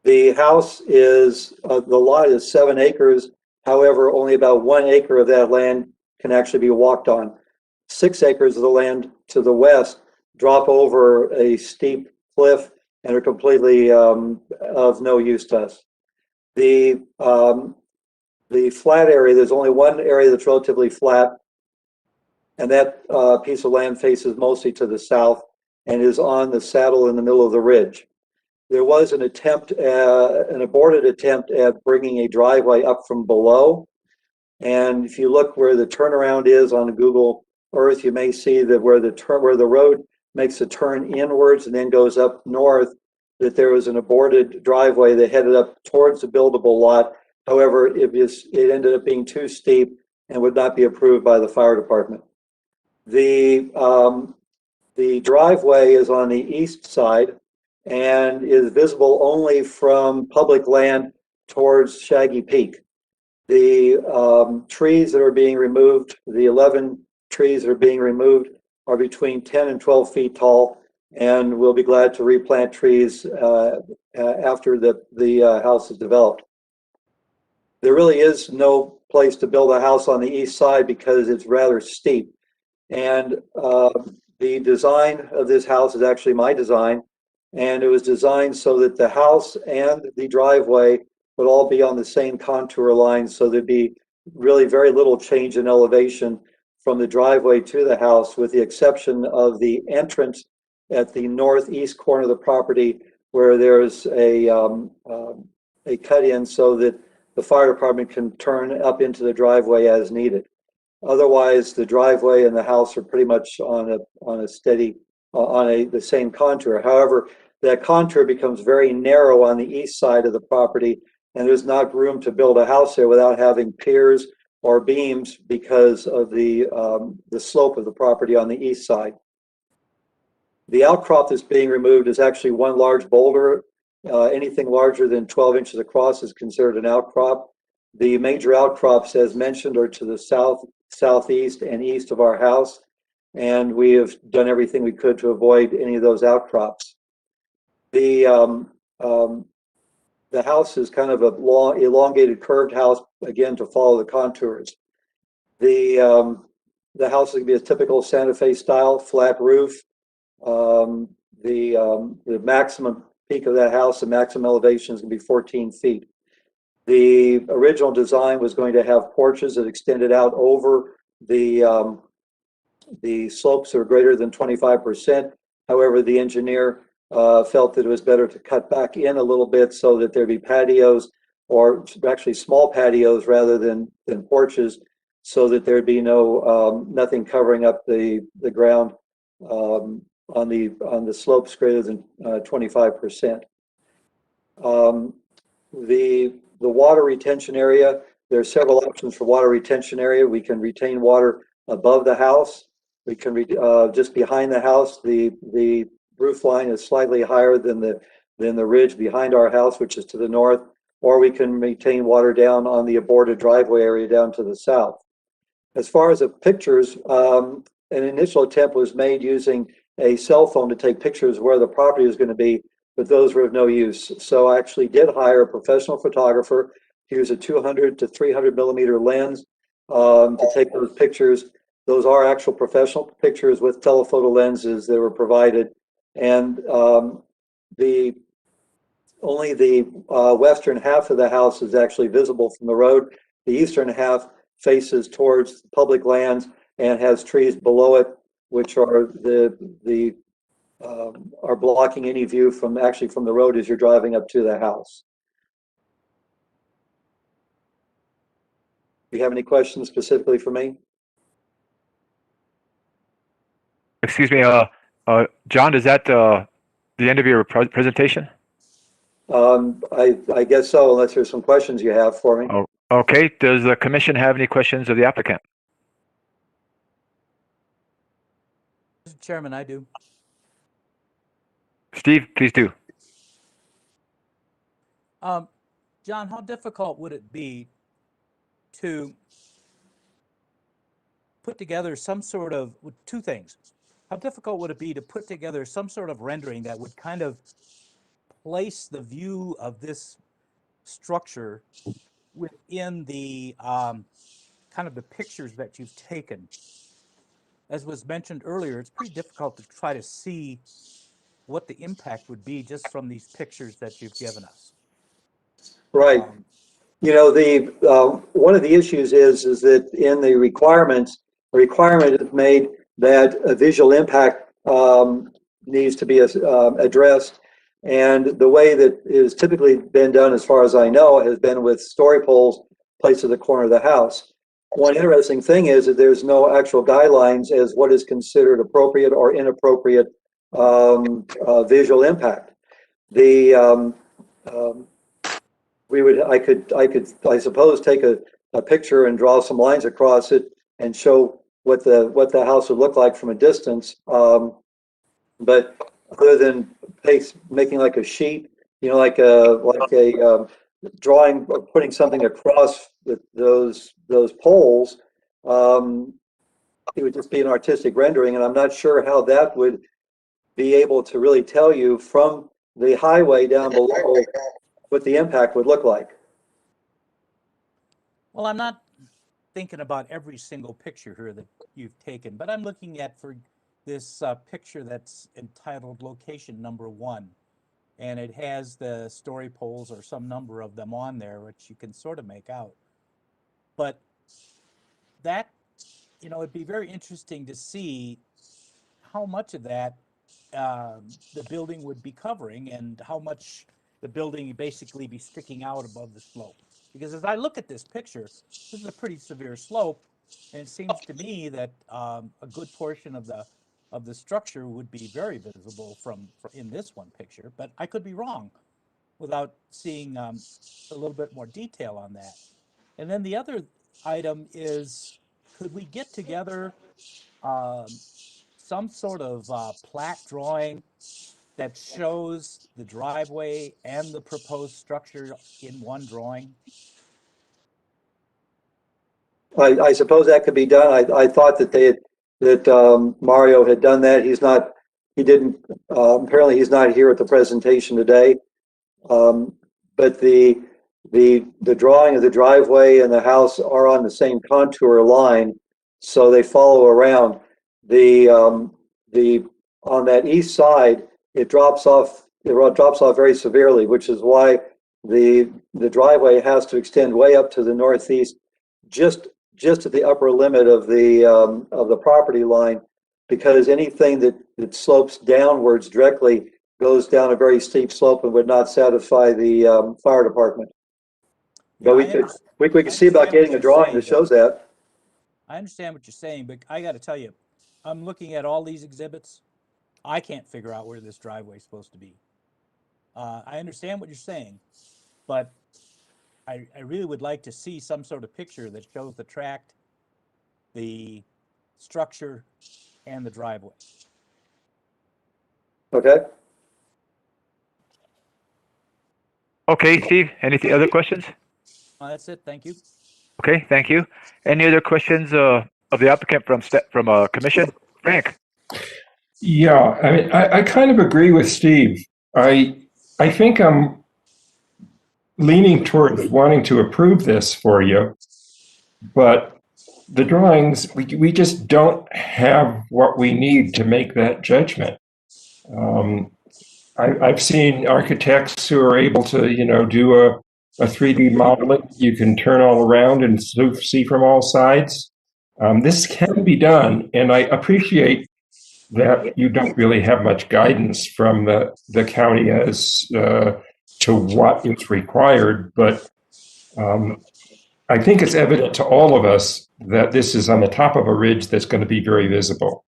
The house is, the lot is 7 acres. However, only about 1 acre of that land can actually be walked on. 6 acres of the land to the west drop over a steep cliff and are completely of no use to us. The flat area, there's only one area that's relatively flat, and that piece of land faces mostly to the south and is on the saddle in the middle of the ridge. There was an attempt, an aborted attempt at bringing a driveway up from below. And if you look where the turnaround is on Google Earth, you may see that where the road makes a turn inwards and then goes up north, that there was an aborted driveway that headed up towards the buildable lot. However, it ended up being too steep and would not be approved by the fire department. The driveway is on the east side and is visible only from public land towards Shaggy Peak. The trees that are being removed, the 11 trees that are being removed, are between 10 and 12 feet tall, and we'll be glad to replant trees after the house is developed. There really is no place to build a house on the east side because it's rather steep. And the design of this house is actually my design, and it was designed so that the house and the driveway would all be on the same contour line, so there'd be really very little change in elevation from the driveway to the house, with the exception of the entrance at the northeast corner of the property, where there's a cut-in so that the fire department can turn up into the driveway as needed. Otherwise, the driveway and the house are pretty much on a steady, the same contour. However, that contour becomes very narrow on the east side of the property, and there's not room to build a house there without having piers or beams because of the slope of the property on the east side. The outcrop that's being removed is actually one large boulder. Anything larger than 12 inches across is considered an outcrop. The major outcrops, as mentioned, are to the south, southeast, and east of our house, and we have done everything we could to avoid any of those outcrops. The house is kind of a long, elongated, curved house, again, to follow the contours. The house is going to be a typical Santa Fe style, flat roof. The maximum peak of that house, the maximum elevation is going to be 14 feet. The original design was going to have porches that extended out over the slopes that are greater than 25%. However, the engineer felt that it was better to cut back in a little bit so that there'd be patios, or actually small patios rather than porches, so that there'd be nothing covering up the ground on the slopes greater than 25%. The water retention area, there are several options for water retention area. We can retain water above the house. We can just behind the house. The roof line is slightly higher than the ridge behind our house, which is to the north, or we can retain water down on the aborted driveway area down to the south. As far as the pictures, an initial attempt was made using a cell phone to take pictures where the property was going to be, but those were of no use. So I actually did hire a professional photographer to use a 200 to 300 millimeter lens to take those pictures. Those are actual professional pictures with telephoto lenses that were provided. And only the western half of the house is actually visible from the road. The eastern half faces towards public lands and has trees below it. which are are blocking any view from the road as you're driving up to the house. Do you have any questions specifically for me? Excuse me, John, is that the end of your presentation? I guess so, unless there's some questions you have for me. Oh, okay. Does the commission have any questions of the applicant? Mr. Chairman, I do. Steve, please do. John, how difficult would it be to put together some sort of, two things. How difficult would it be to put together some sort of rendering that would kind of place the view of this structure within the kind of the pictures that you've taken? As was mentioned earlier, it's pretty difficult to try to see what the impact would be just from these pictures that you've given us. Right. You know, one of the issues is that in the requirements, the requirement is made that a visual impact needs to be addressed. And the way that it has typically been done, as far as I know, has been with story poles placed at the corner of the house. One interesting thing is that there's no actual guidelines as what is considered appropriate or inappropriate visual impact. I suppose, take a picture and draw some lines across it and show what the house would look like from a distance. But other than making like a sheet, you know, like a drawing or putting something across those poles, it would just be an artistic rendering, and I'm not sure how that would be able to really tell you from the highway down below what the impact would look like. Well, I'm not thinking about every single picture here that you've taken, but I'm looking at for this picture that's entitled Location Number 1. And it has the story poles or some number of them on there, which you can sort of make out. But that, you know, it'd be very interesting to see how much of that the building would be covering and how much the building would basically be sticking out above the slope. Because as I look at this picture, this is a pretty severe slope, and it seems to me that a good portion of the structure would be very visible from in this one picture, but I could be wrong without seeing a little bit more detail on that. And then the other item is, could we get together some sort of plat drawing that shows the driveway and the proposed structure in one drawing? I suppose that could be done. I thought that Mario had done that. He didn't, apparently he's not here at the presentation today. But the drawing of the driveway and the house are on the same contour line, so they follow around. On that east side, it drops off very severely, which is why the driveway has to extend way up to the northeast, just at the upper limit of the property line, because anything that slopes downwards directly goes down a very steep slope and would not satisfy the fire department. But we could see about getting a drawing that shows that. I understand what you're saying, but I got to tell you, I'm looking at all these exhibits. I can't figure out where this driveway is supposed to be. I understand what you're saying, but I really would like to see some sort of picture that shows the tract, the structure, and the driveway. Okay. Okay, Steve, any other questions? That's it. Thank you. Okay, thank you. Any other questions of the applicant from commission? Frank? Yeah, I mean, I kind of agree with Steve. I think I'm leaning towards wanting to approve this for you, but the drawings, we just don't have what we need to make that judgment. I've seen architects who are able to, you know, do a 3D modeling. You can turn all around and see from all sides. This can be done, and I appreciate that you don't really have much guidance from the county as to what is required, but I think it's evident to all of us that this is on the top of a ridge that's going to be very visible.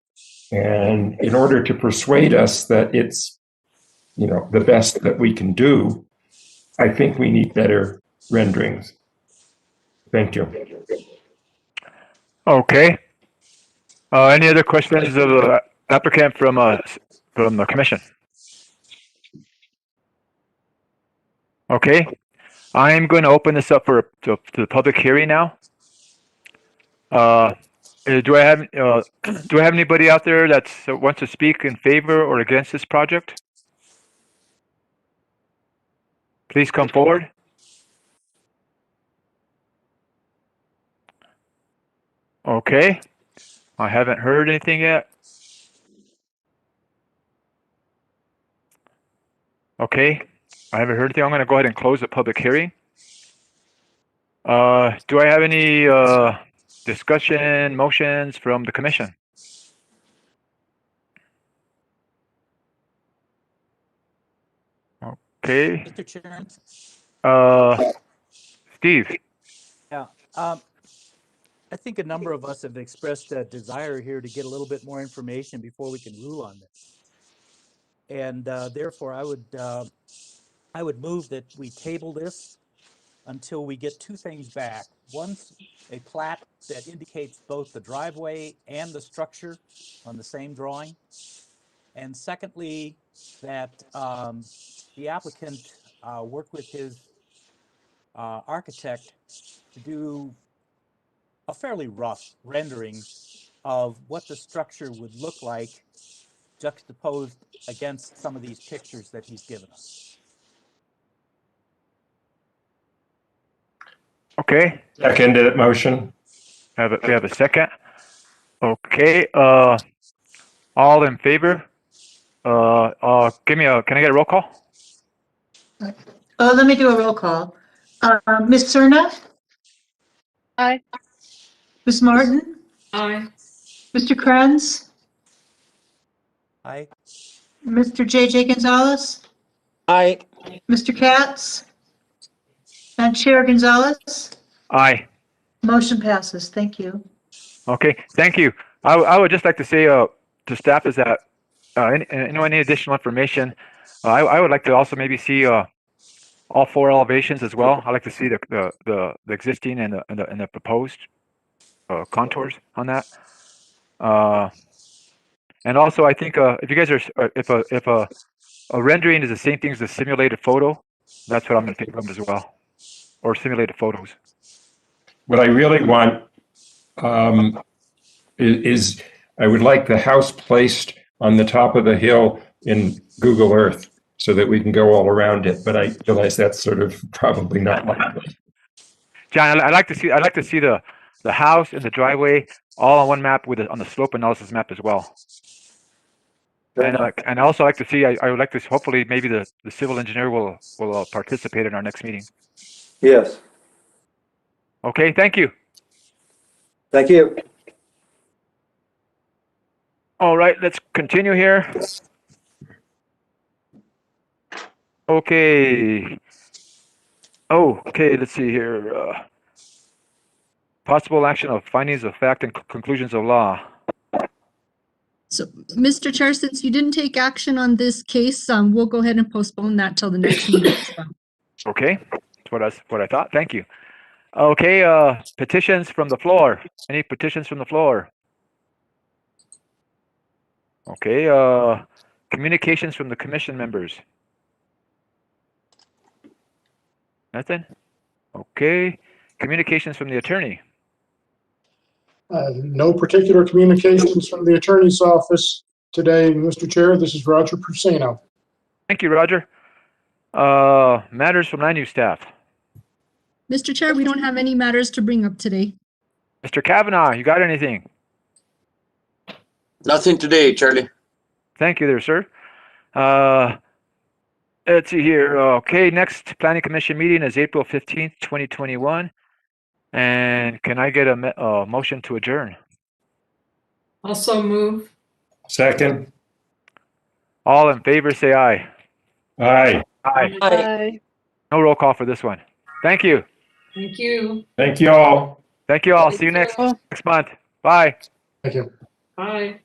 And in order to persuade us that it's, the best that we can do, I think we need better renderings. Thank you. Okay. Any other questions of the applicant from the commission? Okay. I'm going to open this up to the public hearing now. Do I have anybody out there that wants to speak in favor or against this project? Please come forward. Okay. I haven't heard anything yet. Okay. I haven't heard anything. I'm going to go ahead and close the public hearing. Do I have any discussion motions from the commission? Okay. Mr. Chairman? Steve. Yeah. I think a number of us have expressed a desire here to get a little bit more information before we can rule on this. And therefore, I would move that we table this until we get two things back. One's a plat that indicates both the driveway and the structure on the same drawing. And secondly, that the applicant work with his architect to do a fairly rough rendering of what the structure would look like juxtaposed against some of these pictures that he's given us. Okay. Second motion. We have a second. Okay. All in favor? Can I get a roll call? Let me do a roll call. Ms. Cerna? Aye. Ms. Martin? Aye. Mr. Kranz? Aye. Mr. J.J. Gonzalez? Aye. Mr. Katz? And Chair Gonzalez? Aye. Motion passes. Thank you. Okay. Thank you. I would just like to say to staff is that any additional information, I would like to also maybe see all four elevations as well. I'd like to see the existing and the proposed contours on that. And also, I think if you guys are if a rendering is the same thing as a simulated photo, that's what I'm in favor of as well, or simulated photos. What I really want is I would like the house placed on the top of the hill in Google Earth so that we can go all around it. But I realize that's sort of probably not likely. John, I'd like to see the house and the driveway all on one map on the slope analysis map as well. And I also like to see. I would like to hopefully maybe the civil engineer will participate in our next meeting. Yes. Okay. Thank you. Thank you. All right. Let's continue here. Okay. Okay. Let's see here. Possible action of findings of fact and conclusions of law. So, Mr. Chair, since you didn't take action on this case, we'll go ahead and postpone that till the next meeting. Okay, that's what I thought. Thank you. Okay, petitions from the floor. Any petitions from the floor? Okay, communications from the commission members. Nothing? Okay, communications from the attorney. No particular communications from the attorney's office today, Mr. Chair. This is Roger Persano. Thank you, Roger. Matters from land use staff. Mr. Chair, we don't have any matters to bring up today. Mr. Kavanaugh, you got anything? Nothing today, Charlie. Thank you there, sir. Let's see here. Okay, next planning commission meeting is April 15th, 2021. And can I get a motion to adjourn? Also move. Second. All in favor, say aye. Aye. Aye. Aye. No roll call for this one. Thank you. Thank you. Thank you all. Thank you all. Thank See you next you. month. Bye. Thank you. Bye.